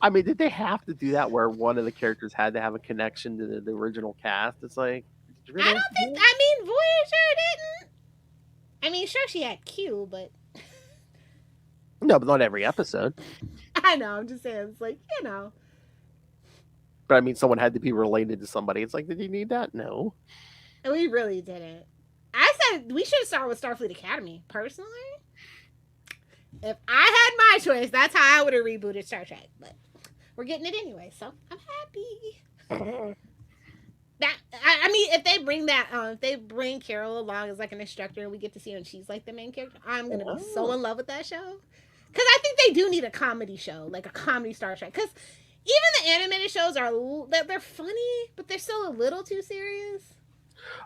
S1: I mean, did they have to do that where one of the characters had to have a connection to the original cast? It's like, really?
S3: I don't think. I mean, Voyager didn't. I mean, sure, she had Q, but
S1: No, but not every episode.
S3: I know. I'm just saying, it's like, you know.
S1: But I mean, someone had to be related to somebody. It's like, did you need that? No.
S3: And we really didn't. I said we should start with Starfleet Academy, personally. If I had my choice, that's how I would have rebooted Star Trek. But we're getting it anyway, so I'm happy. I mean, if they bring if they bring Carol along as like an instructor and we get to see her and she's like the main character, I'm going to be so in love with that show. Because I think they do need a comedy show, like a comedy Star Trek. Because even the animated shows they're funny, but they're still a little too serious.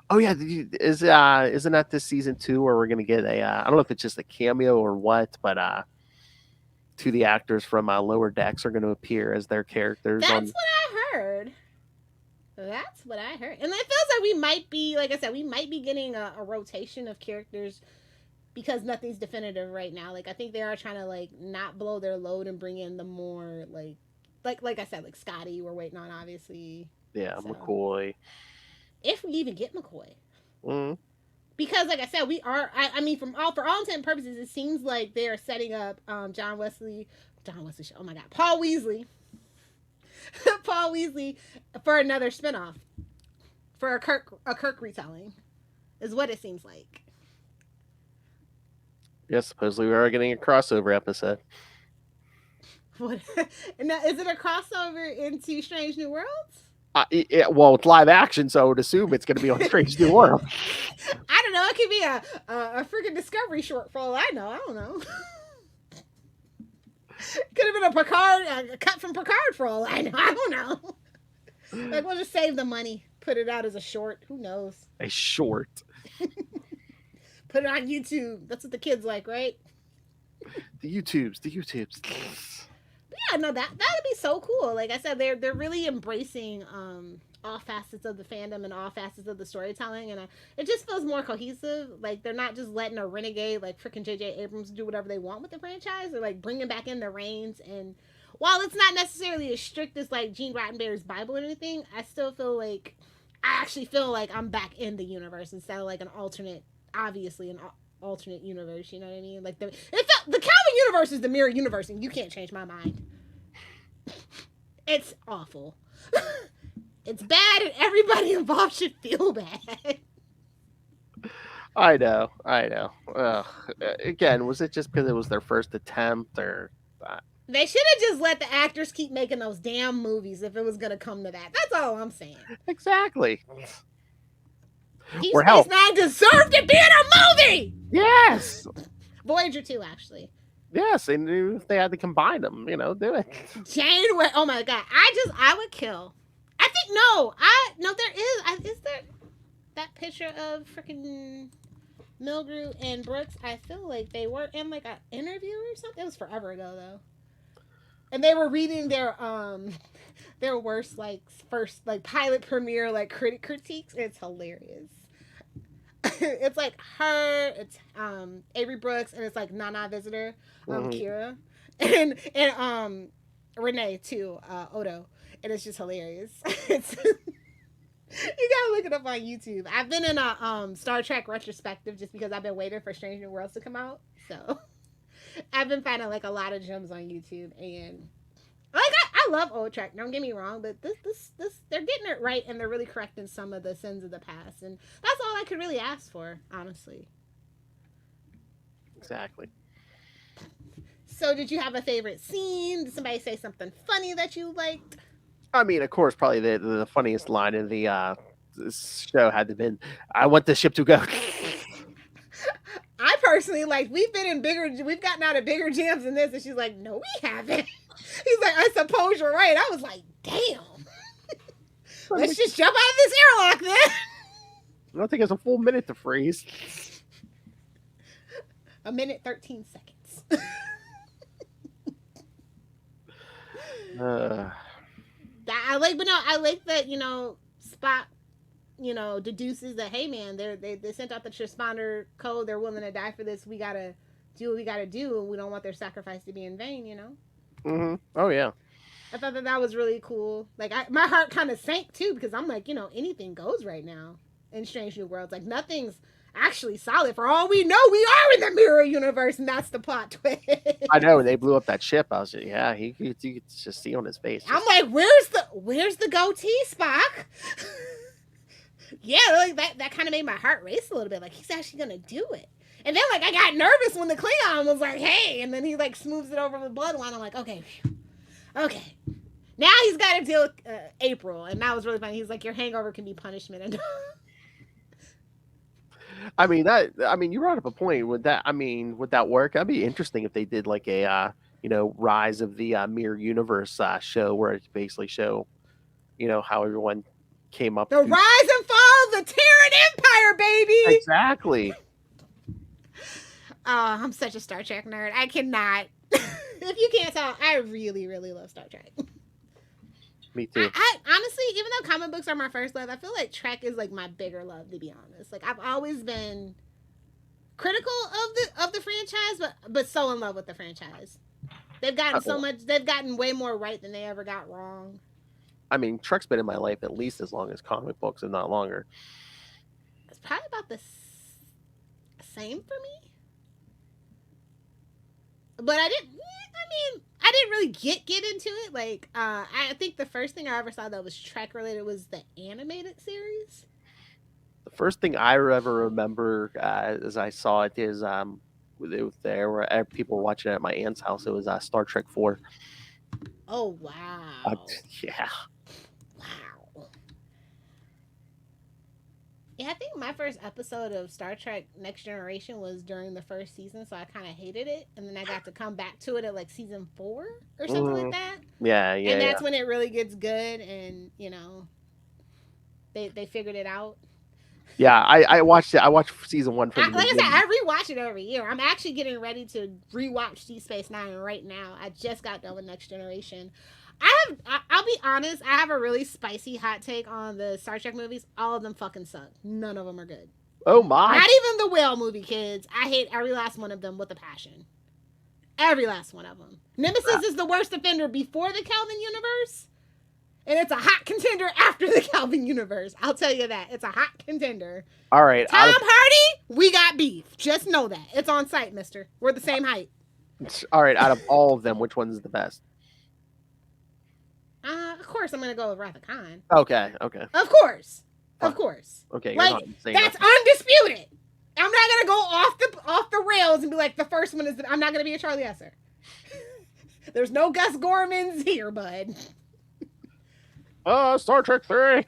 S1: Oh yeah, isn't that this season 2 where we're gonna get I don't know if it's just a cameo or what, but 2 of the actors from Lower Decks are going to appear as their characters.
S3: That's what I heard. That's what I heard, and it feels like we might be, like I said, we might be getting a rotation of characters because nothing's definitive right now. Like I think they are trying to like not blow their load and bring in the more like I said, like Scotty. We're waiting on, obviously.
S1: Yeah,
S3: so.
S1: McCoy.
S3: If we even get McCoy.
S1: Mm-hmm.
S3: Because, like I said, we are. I mean, for all intents and purposes, it seems like they are setting up John Wesley. Oh my God, Paul Weasley. Paul Weasley for another spinoff, for a Kirk retelling, is what it seems like.
S1: Yes, supposedly we are getting a crossover episode.
S3: What? Now, is it a crossover into Strange New Worlds?
S1: Well, it's live action, so I would assume it's going to be on Strange New World.
S3: I don't know. It could be a freaking Discovery short for all I know. I don't know. Could have been a Picard, a cut from Picard for all I know. I don't know. Like, we'll just save the money, put it out as a short. Who knows?
S1: A short.
S3: Put it on YouTube. That's what the kids like, right?
S1: The YouTubes.
S3: Yeah, no, that would be so cool. Like I said, they're really embracing all facets of the fandom and all facets of the storytelling, and it just feels more cohesive. Like they're not just letting a renegade like freaking J.J. Abrams do whatever they want with the franchise. They're like bringing back in the reins, and while it's not necessarily as strict as like Gene Roddenberry's Bible or anything, I actually feel like I'm back in the universe instead of like an alternate universe. You know what I mean? Like the Calvin universe is the mirror universe, and you can't change my mind. It's awful. It's bad, and everybody involved should feel bad.
S1: I know. Again, was it just because it was their first attempt, or?
S3: They should have just let the actors keep making those damn movies if it was going to come to that. That's all I'm saying.
S1: Exactly.
S3: Deep Space Nine deserved to be in a movie!
S1: Yes!
S3: Voyager 2, actually.
S1: Yes, they knew if they had to combine them, do it.
S3: Janeway, oh my god. I would kill. I think, there is there that picture of freaking Milgrew and Brooks? I feel like they were in like an interview or something. It was forever ago, though. And they were reading their worst first pilot premiere critiques. It's hilarious. It's like her, it's Avery Brooks, and it's like Nana Visitor, Kira, and Renee too, Odo, and it's just hilarious. It's you gotta look it up on YouTube. I've been in a Star Trek retrospective just because I've been waiting for Strange New Worlds to come out, so I've been finding like a lot of gems on YouTube, and like I love old Trek. Don't get me wrong, but this they're getting it right, and they're really correcting some of the sins of the past, and that's all I could really ask for, honestly.
S1: Exactly.
S3: So, did you have a favorite scene? Did somebody say something funny that you liked?
S1: I mean, of course, probably the funniest line in the show had to have been, "I want the ship to go."
S3: I personally we've gotten out of bigger jams than this, and she's like, "No, we haven't." He's like, "I suppose you're right." I was like, "Damn, let's just jump out of this airlock then."
S1: I don't think it's a full minute to freeze.
S3: A minute 13 seconds. I like that, Spock, deduces that, hey man, they sent out the transponder code, they're willing to die for this, we gotta do what we gotta do, and we don't want their sacrifice to be in vain,
S1: Mm-hmm. Oh yeah.
S3: I thought that was really cool. Like my heart kind of sank too, because I'm like, anything goes right now in Strange New Worlds. Like nothing's actually solid. For all we know, we are in the mirror universe, and that's the plot twist.
S1: I know, when they blew up that ship, I was just, you could just see on his face.
S3: I'm like, where's the goatee, Spock? Yeah, like that kind of made my heart race a little bit. Like, he's actually gonna do it. And then I got nervous when the Klingon was like, hey, and then he smooths it over with bloodline. I'm like, okay. Now he's got to deal with April, and that was really funny. He's like, your hangover can be punishment. And
S1: I mean, you brought up a point. Would that work? That'd be interesting if they did like a, Rise of the Mirror Universe show, where it basically show, how everyone came up.
S3: The rise and fall of the Terran Empire, baby.
S1: Exactly.
S3: Oh, I'm such a Star Trek nerd. I cannot. If you can't tell, I really, really love Star Trek.
S1: Me too.
S3: I honestly, even though comic books are my first love, I feel like Trek is my bigger love, to be honest. I've always been critical of the franchise, but so in love with the franchise. They've gotten way more right than they ever got wrong.
S1: I mean, Trek's been in my life at least as long as comic books, if not longer.
S3: It's probably about the same for me. But I didn't really get into it. I think the first thing I ever saw that was Trek related was the animated series.
S1: The first thing I ever remember as I saw it is there were people were watching it at my aunt's house. It was Star Trek 4.
S3: Oh wow!
S1: Yeah.
S3: Wow. Yeah, I think my first episode of Star Trek Next Generation was during the first season, so I kind of hated it. And then I got to come back to it at like season 4 or something like that.
S1: Yeah,
S3: And
S1: yeah.
S3: that's when it really gets good, and they figured it out.
S1: Yeah, I watched it. I watched season 1 from the
S3: Like I said,
S1: beginning.
S3: I rewatch it every year. I'm actually getting ready to rewatch Deep Space Nine right now. I just got done with Next Generation. I'll be honest, I have a really spicy hot take on the Star Trek movies. All of them fucking suck. None of them are good.
S1: Oh my!
S3: Not even the whale movie, kids. I hate every last one of them with a passion. Every last one of them. Nemesis is the worst offender before the Kelvin universe. And it's a hot contender after the Calvin universe. I'll tell you that. It's a hot contender.
S1: All right,
S3: Tom Hardy, we got beef. Just know that. It's on site, mister. We're the same height.
S1: all right. Out of all of them, which one's the best?
S3: Of course, I'm going to go with Wrath of Khan.
S1: Okay.
S3: Of course. Of course.
S1: Okay. You're
S3: Like,
S1: not saying
S3: that's
S1: nothing.
S3: undisputed. I'm not going to go off the rails and be like, the first one is... I'm not going to be a Charlie Esser. There's no Gus Gormans here, bud.
S1: Star Trek 3.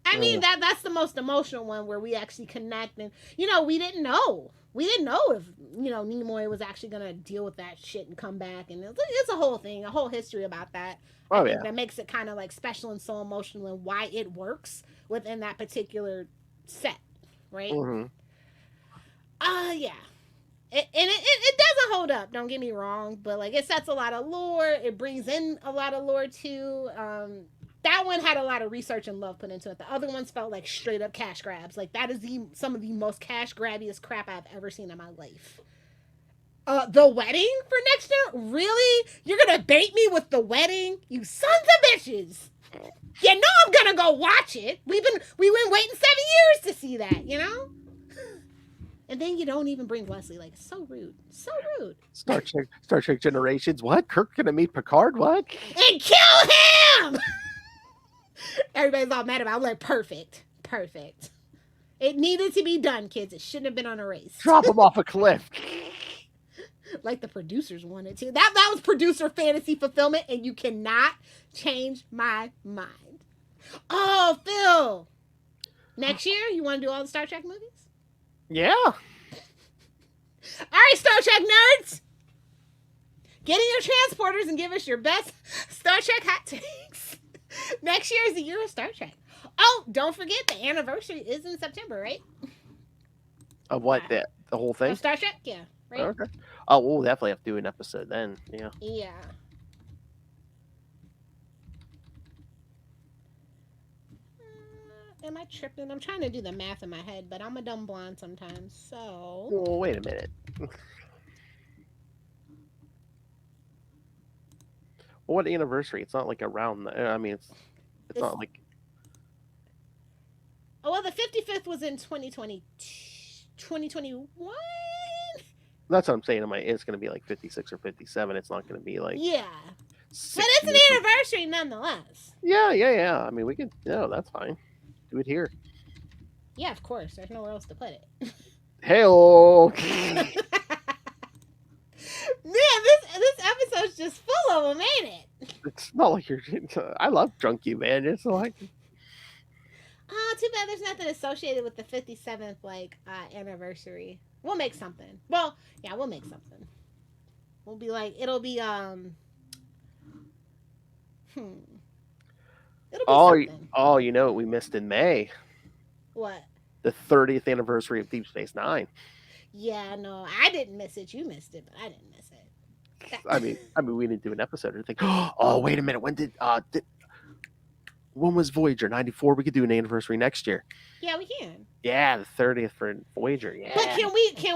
S3: I mean, that's the most emotional one where we actually connect. And, we didn't know. We didn't know if, Nimoy was actually going to deal with that shit and come back. And it's a whole thing, a whole history about that.
S1: Oh,
S3: I think
S1: yeah.
S3: that makes it kind of like special and so emotional and why it works within that particular set, right?
S1: Mm-hmm.
S3: Yeah. It doesn't hold up, don't get me wrong, but like it sets a lot of lore, it brings in a lot of lore too. That one had a lot of research and love put into it. The other ones felt like straight up cash grabs. Like that is some of the most cash grabbiest crap I've ever seen in my life. The wedding for next year? Really? You're gonna bait me with the wedding? You sons of bitches! You know I'm gonna go watch it. We've been waiting 7 years to see that, And then you don't even bring Wesley. Like, it's so rude. So rude.
S1: Star Trek Generations. What? Kirk gonna meet Picard? What?
S3: And kill him! Everybody's all mad about it. I'm like, perfect. It needed to be done, kids. It shouldn't have been on a race.
S1: Drop him off a cliff.
S3: Like the producers wanted to. That was producer fantasy fulfillment, and you cannot change my mind. Oh, Phil. Next year, you want to do all the Star Trek movies?
S1: Yeah.
S3: All right, Star Trek nerds. Get in your transporters and give us your best Star Trek hot takes. Next year is the year of Star Trek. Oh, don't forget the anniversary is in September, right?
S1: Of what? The whole thing?
S3: Of Star Trek? Yeah. Right?
S1: Okay. Oh, we'll definitely have to do an episode then. Yeah.
S3: Yeah. Am I tripping? I'm trying to do the math in my head, but I'm a dumb blonde sometimes, so...
S1: Well, wait a minute. Well, what anniversary? It's not like around. I mean, it's not like.
S3: Oh, well, the 55th was in 2020, 2021?
S1: That's what I'm saying. It's going to be like 56 or 57. It's not going to be like.
S3: Yeah. But it's an anniversary nonetheless.
S1: Yeah. I mean, we could. No, that's fine. Do it here.
S3: Yeah, of course. There's nowhere else to put it.
S1: Hey-oh.
S3: Man, this episode's just full of them, ain't it?
S1: It's not like you're. I love Drunky, man. It's like.
S3: Oh, too bad there's nothing associated with the 57th anniversary. We'll make something. Well, yeah, we'll make something. We'll be like, it'll be something.
S1: Oh, you know what we missed in May?
S3: What?
S1: The 30th anniversary of Deep Space Nine.
S3: Yeah, no, I didn't miss it. You missed it, but I didn't miss it.
S1: I mean, we didn't do an episode or think. Oh, wait a minute. When was Voyager? 94. We could do an anniversary next year.
S3: Yeah, we can.
S1: Yeah, the 30th for Voyager. Yeah.
S3: But can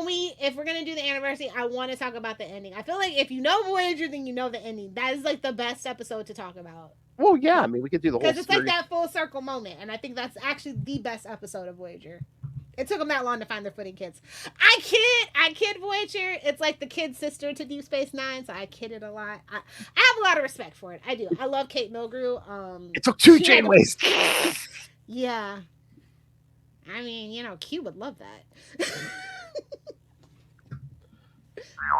S3: we? If we're gonna do the anniversary, I want to talk about the ending. I feel like if you know Voyager, then you know the ending. That is like the best episode to talk about.
S1: Well, yeah. I mean, we could do the whole.
S3: Because it's like that full circle moment, and I think that's actually the best episode of Voyager. It took them that long to find their footing, kids. I kid Voyager. It's like the kid sister to Deep Space Nine, so I kid it a lot. I have a lot of respect for it. I do. I love Kate Mulgrew.
S1: It took 2 Janeways.
S3: Yeah. I mean, Q would love that.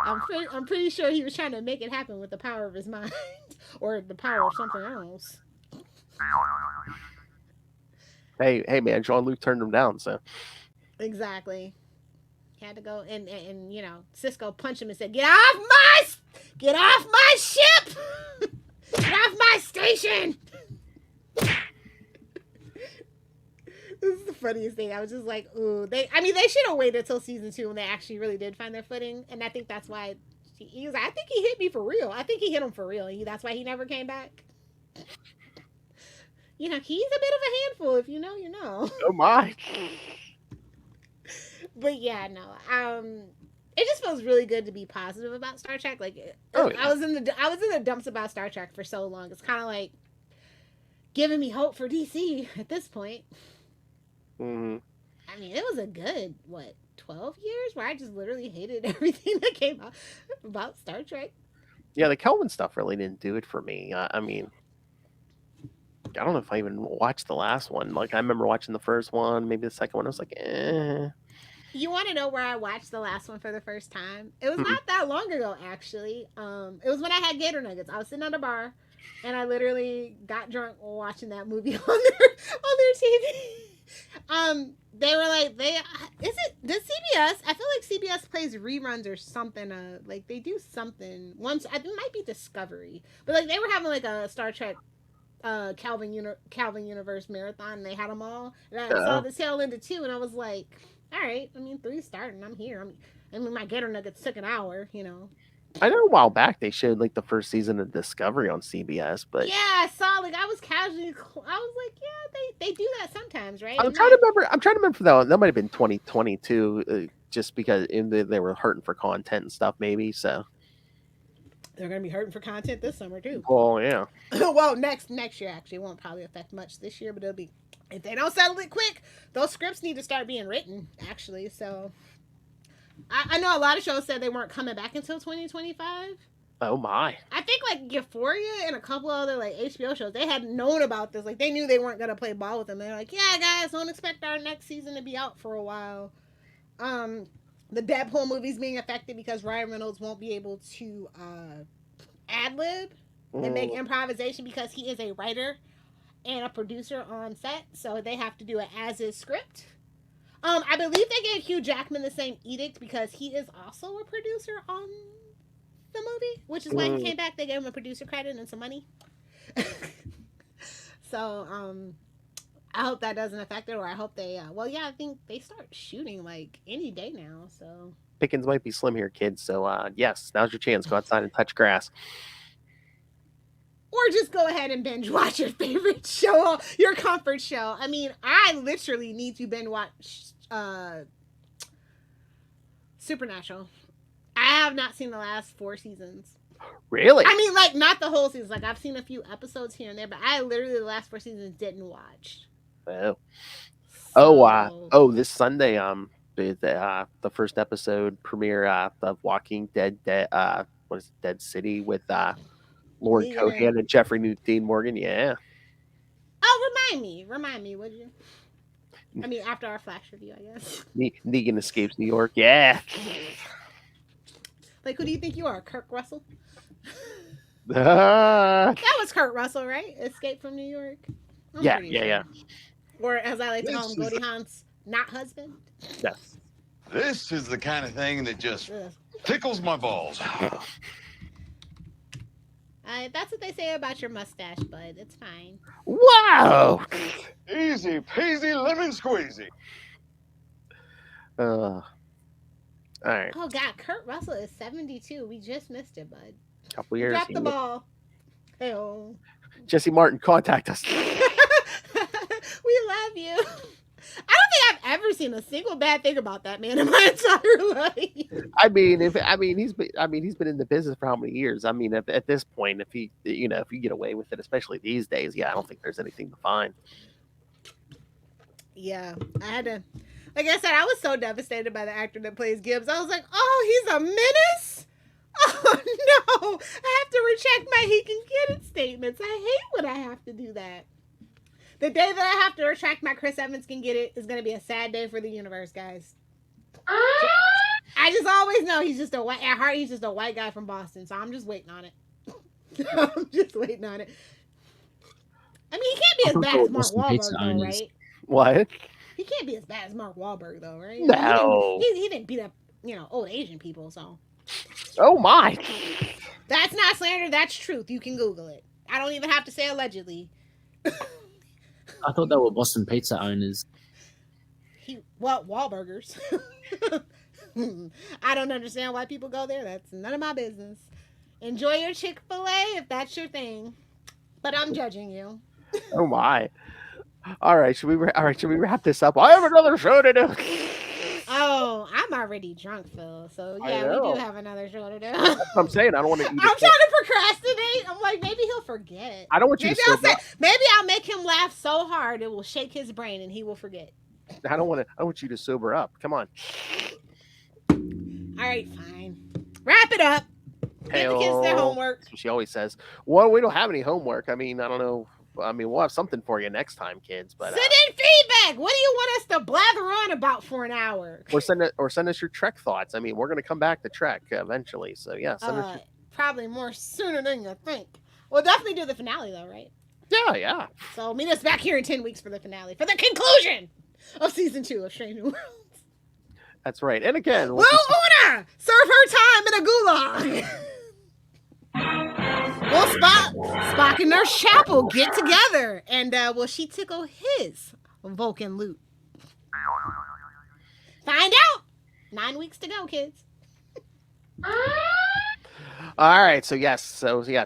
S3: I'm pretty sure he was trying to make it happen with the power of his mind, or the power of something else.
S1: Hey, man, Jean-Luc turned him down, so.
S3: Exactly. He had to go and you know, Cisco punched him and said, get off my ship! Get off my station! This is the funniest thing. I was just like, ooh, they should have waited until season 2 when they actually really did find their footing. And I think that's why he was like, I think he hit me for real. I think he hit him for real. That's why he never came back. You know, he's a bit of a handful. If you know, you know.
S1: Oh my.
S3: But yeah, no. It just feels really good to be positive about Star Trek. Like,
S1: Oh, yeah.
S3: I was in the dumps about Star Trek for so long. It's kind of like giving me hope for DC at this point.
S1: Mm-hmm.
S3: I mean, it was a good 12 years where I just literally hated everything that came out about Star Trek.
S1: Yeah, the Kelvin stuff really didn't do it for me. I mean, I don't know if I even watched the last one. Like, I remember watching the first one, maybe the second one. I was like, eh.
S3: You want to know where I watched the last one for the first time? It was not that long ago, actually. It was when I had Gator Nuggets. I was sitting at a bar, and I literally got drunk watching that movie on their TV. They were like, does CBS? I feel like CBS plays reruns or something. Like they do something once. It might be Discovery, but like they were having like a Star Trek Calvin Universe marathon, and they had them all. And I saw the tail end of 2, and I was like, all right. I mean, 3 starting. I'm here. I mean, my Gator Nuggets took an hour. You know.
S1: I know a while back they showed like the first season of Discovery on CBS, but
S3: yeah, I saw like I was casually. I was like, yeah, they do that sometimes, right?
S1: I'm trying to remember for that might have been 2022, just because they were hurting for content and stuff, maybe. So
S3: they're gonna be hurting for content this summer too.
S1: Well, yeah.
S3: Well, next year actually it won't probably affect much this year, but it'll be if they don't settle it quick. Those scripts need to start being written actually. So I know a lot of shows said they weren't coming back until 2025.
S1: Oh my!
S3: I think like Euphoria and a couple other like HBO shows, they had known about this. Like they knew they weren't gonna play ball with them. They're like, yeah, guys, don't expect our next season to be out for a while. The Deadpool movie's being affected because Ryan Reynolds won't be able to ad lib and make improvisation because he is a writer and a producer on set, so they have to do an as is script. I believe they gave Hugh Jackman the same edict because he is also a producer on the movie, which is why he came back. They gave him a producer credit and some money. So, I hope that doesn't affect it, or I hope they, I think they start shooting like any day now, so.
S1: Pickings might be slim here, kids, so, yes, now's your chance. Go outside and touch grass.
S3: Or just go ahead and binge watch your favorite show, your comfort show. I mean, I literally need to binge watch Supernatural. I have not seen the last 4 seasons.
S1: Really?
S3: I mean, like, not the whole season. Like, I've seen a few episodes here and there, but I literally, the last 4 seasons, didn't watch.
S1: Oh. This Sunday, the first episode premiere of Walking Dead, what is it, Dead City with Lord Cohan and Jeffrey Dean Morgan. Yeah.
S3: Oh, remind me, would you? I mean, after our flash review, I guess.
S1: Negan escapes New York. Yeah.
S3: Like, who do you think you are, Kirk Russell?
S1: That
S3: was Kurt Russell, right? Escape from New York.
S1: Yeah.
S3: Or as I like to call him, Goldie Hawn's not husband.
S1: Yes.
S7: This is the kind of thing that just tickles my balls.
S3: That's what they say about your mustache, bud. It's fine.
S1: Wow.
S7: Easy peasy lemon squeezy.
S1: All right.
S3: Oh God, Kurt Russell is 72. We just missed it, bud.
S1: Couple years.
S3: Drop the ball. Hey-oh.
S1: Jesse Martin, contact us.
S3: We love you. I don't think I've ever seen a single bad thing about that man in my entire life.
S1: He's been in the business for how many years? I mean, at this point, if you get away with it, especially these days, I don't think there's anything to find.
S3: Yeah, I had to. Like I said, I was so devastated by the actor that plays Gibbs. I was like, oh, he's a menace? Oh, no. I have to retract my he can get it statements. I hate when I have to do that. The day that I have to retract my Chris Evans can get it is going to be a sad day for the universe, guys. I just always know he's just at heart, he's just a white guy from Boston, so I'm just waiting on it. I'm just waiting on it. I mean, he can't be as bad as Mark Wahlberg, though, right?
S1: What?
S3: He can't be as bad as Mark Wahlberg, though, right?
S1: No.
S3: He didn't beat up, old Asian people, so.
S1: Oh my!
S3: That's not slander, that's truth. You can Google it. I don't even have to say allegedly.
S8: I thought they were Boston Pizza owners.
S3: Wahlburgers. I don't understand why people go there. That's none of my business. Enjoy your Chick-fil-A if that's your thing. But I'm judging you.
S1: Oh my! All right, should we wrap this up? I have another show to do.
S3: Oh, I'm already drunk, Phil. So
S1: I
S3: yeah, we
S1: know.
S3: do have another show to do.
S1: That's what I'm saying. I don't want to eat.
S3: I'm trying to procrastinate. I'm like, maybe he'll forget.
S1: I don't want you to.
S3: Maybe I'll make him laugh so hard it will shake his brain and he will forget.
S1: I don't want you to sober up. Come on.
S3: All right, fine. Wrap it up. Give the kids their homework.
S1: That's what she always says. Well, we don't have any homework. I mean, I don't know. I mean, we'll have something for you next time, kids. But
S3: send in feedback. What do you want us to blather on about for an hour?
S1: Or send us your Trek thoughts. I mean, we're gonna come back to Trek eventually. So yeah, send us
S3: probably more sooner than you think. We'll definitely do the finale though, right?
S1: Yeah.
S3: So meet us back here in 10 weeks for the finale, for the conclusion of season 2 of Strange New Worlds.
S1: That's right. And again,
S3: Will Una serve her time in a gulag? Will Spock and Nurse Chapel get together, and will she tickle his Vulcan loot? Find out. 9 weeks to go, kids.
S1: All right. So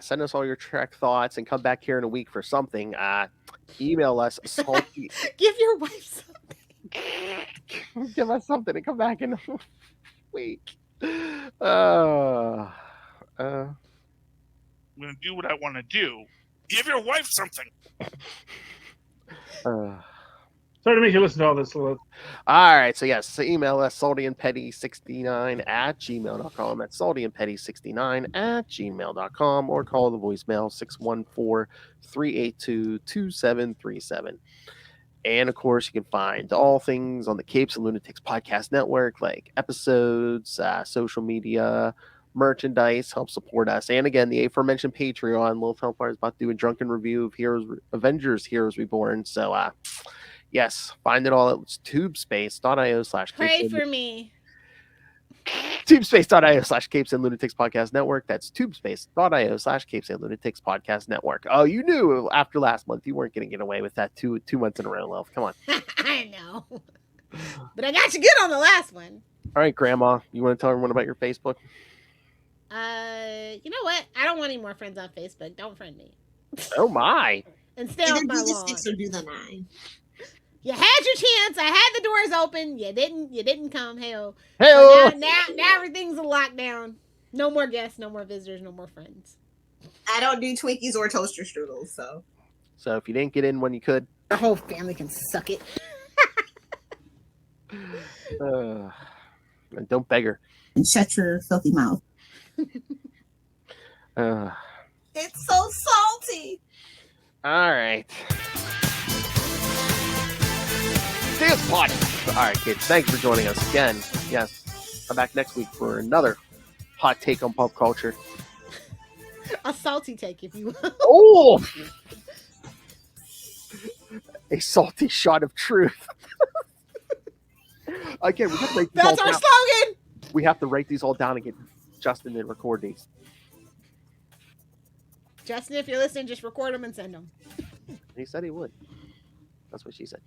S1: send us all your Trek thoughts and come back here in a week for something. Email us.
S3: Give your wife something.
S1: Give us something and come back in a week.
S5: I'm going to do what I want to do. Give your wife something.
S9: Sorry to make you listen to all this, Lilith.
S1: All right. So email us saltyandpetty69@gmail.com. That's saltyandpetty69@gmail.com, or call the voicemail 614-382-2737. And of course, you can find all things on the Capes and Lunatics podcast network, like episodes, social media, merchandise. Help support us. And again, the aforementioned Patreon. Lilith Hellfire is about to do a drunken review of Avengers Heroes Reborn. So, yes, find it all at tubespace.io/Capes.
S3: Pray for me.
S1: Tubespace.io/Capes and Lunatics podcast network. That's tubespace.io/Capes and Lunatics podcast network. Oh, you knew after last month you weren't going to get away with that two months in a row, Lilith. Come on.
S3: I know. But I got you good on the last one.
S1: All right, Grandma, you want to tell everyone about your Facebook?
S3: You know what? I don't want any more friends on Facebook. Don't friend me.
S1: Oh my!
S3: And stay off my lawn.
S6: Do the 6 or do the 9.
S3: You had your chance. I had the doors open. You didn't come. Hell.
S1: Hey.
S3: So now everything's a lockdown. No more guests. No more visitors. No more friends.
S6: I don't do Twinkies or toaster strudels, so.
S1: So if you didn't get in when you could,
S3: Our whole family can suck it.
S1: and don't beg her.
S6: And shut your filthy mouth. It's so salty.
S1: All right. Dance party. All right, kids. Thanks for joining us again. Yes, I'm back next week for another hot take on pop culture.
S3: A salty take, if you will.
S1: Oh, a salty shot of truth. Again, we have to write these
S3: That's
S1: all
S3: our
S1: down.
S3: slogan.
S1: We have to write these all down and get Justin to record these.
S3: Justin, if you're listening, just record them and send them.
S1: He said he would. That's what she said.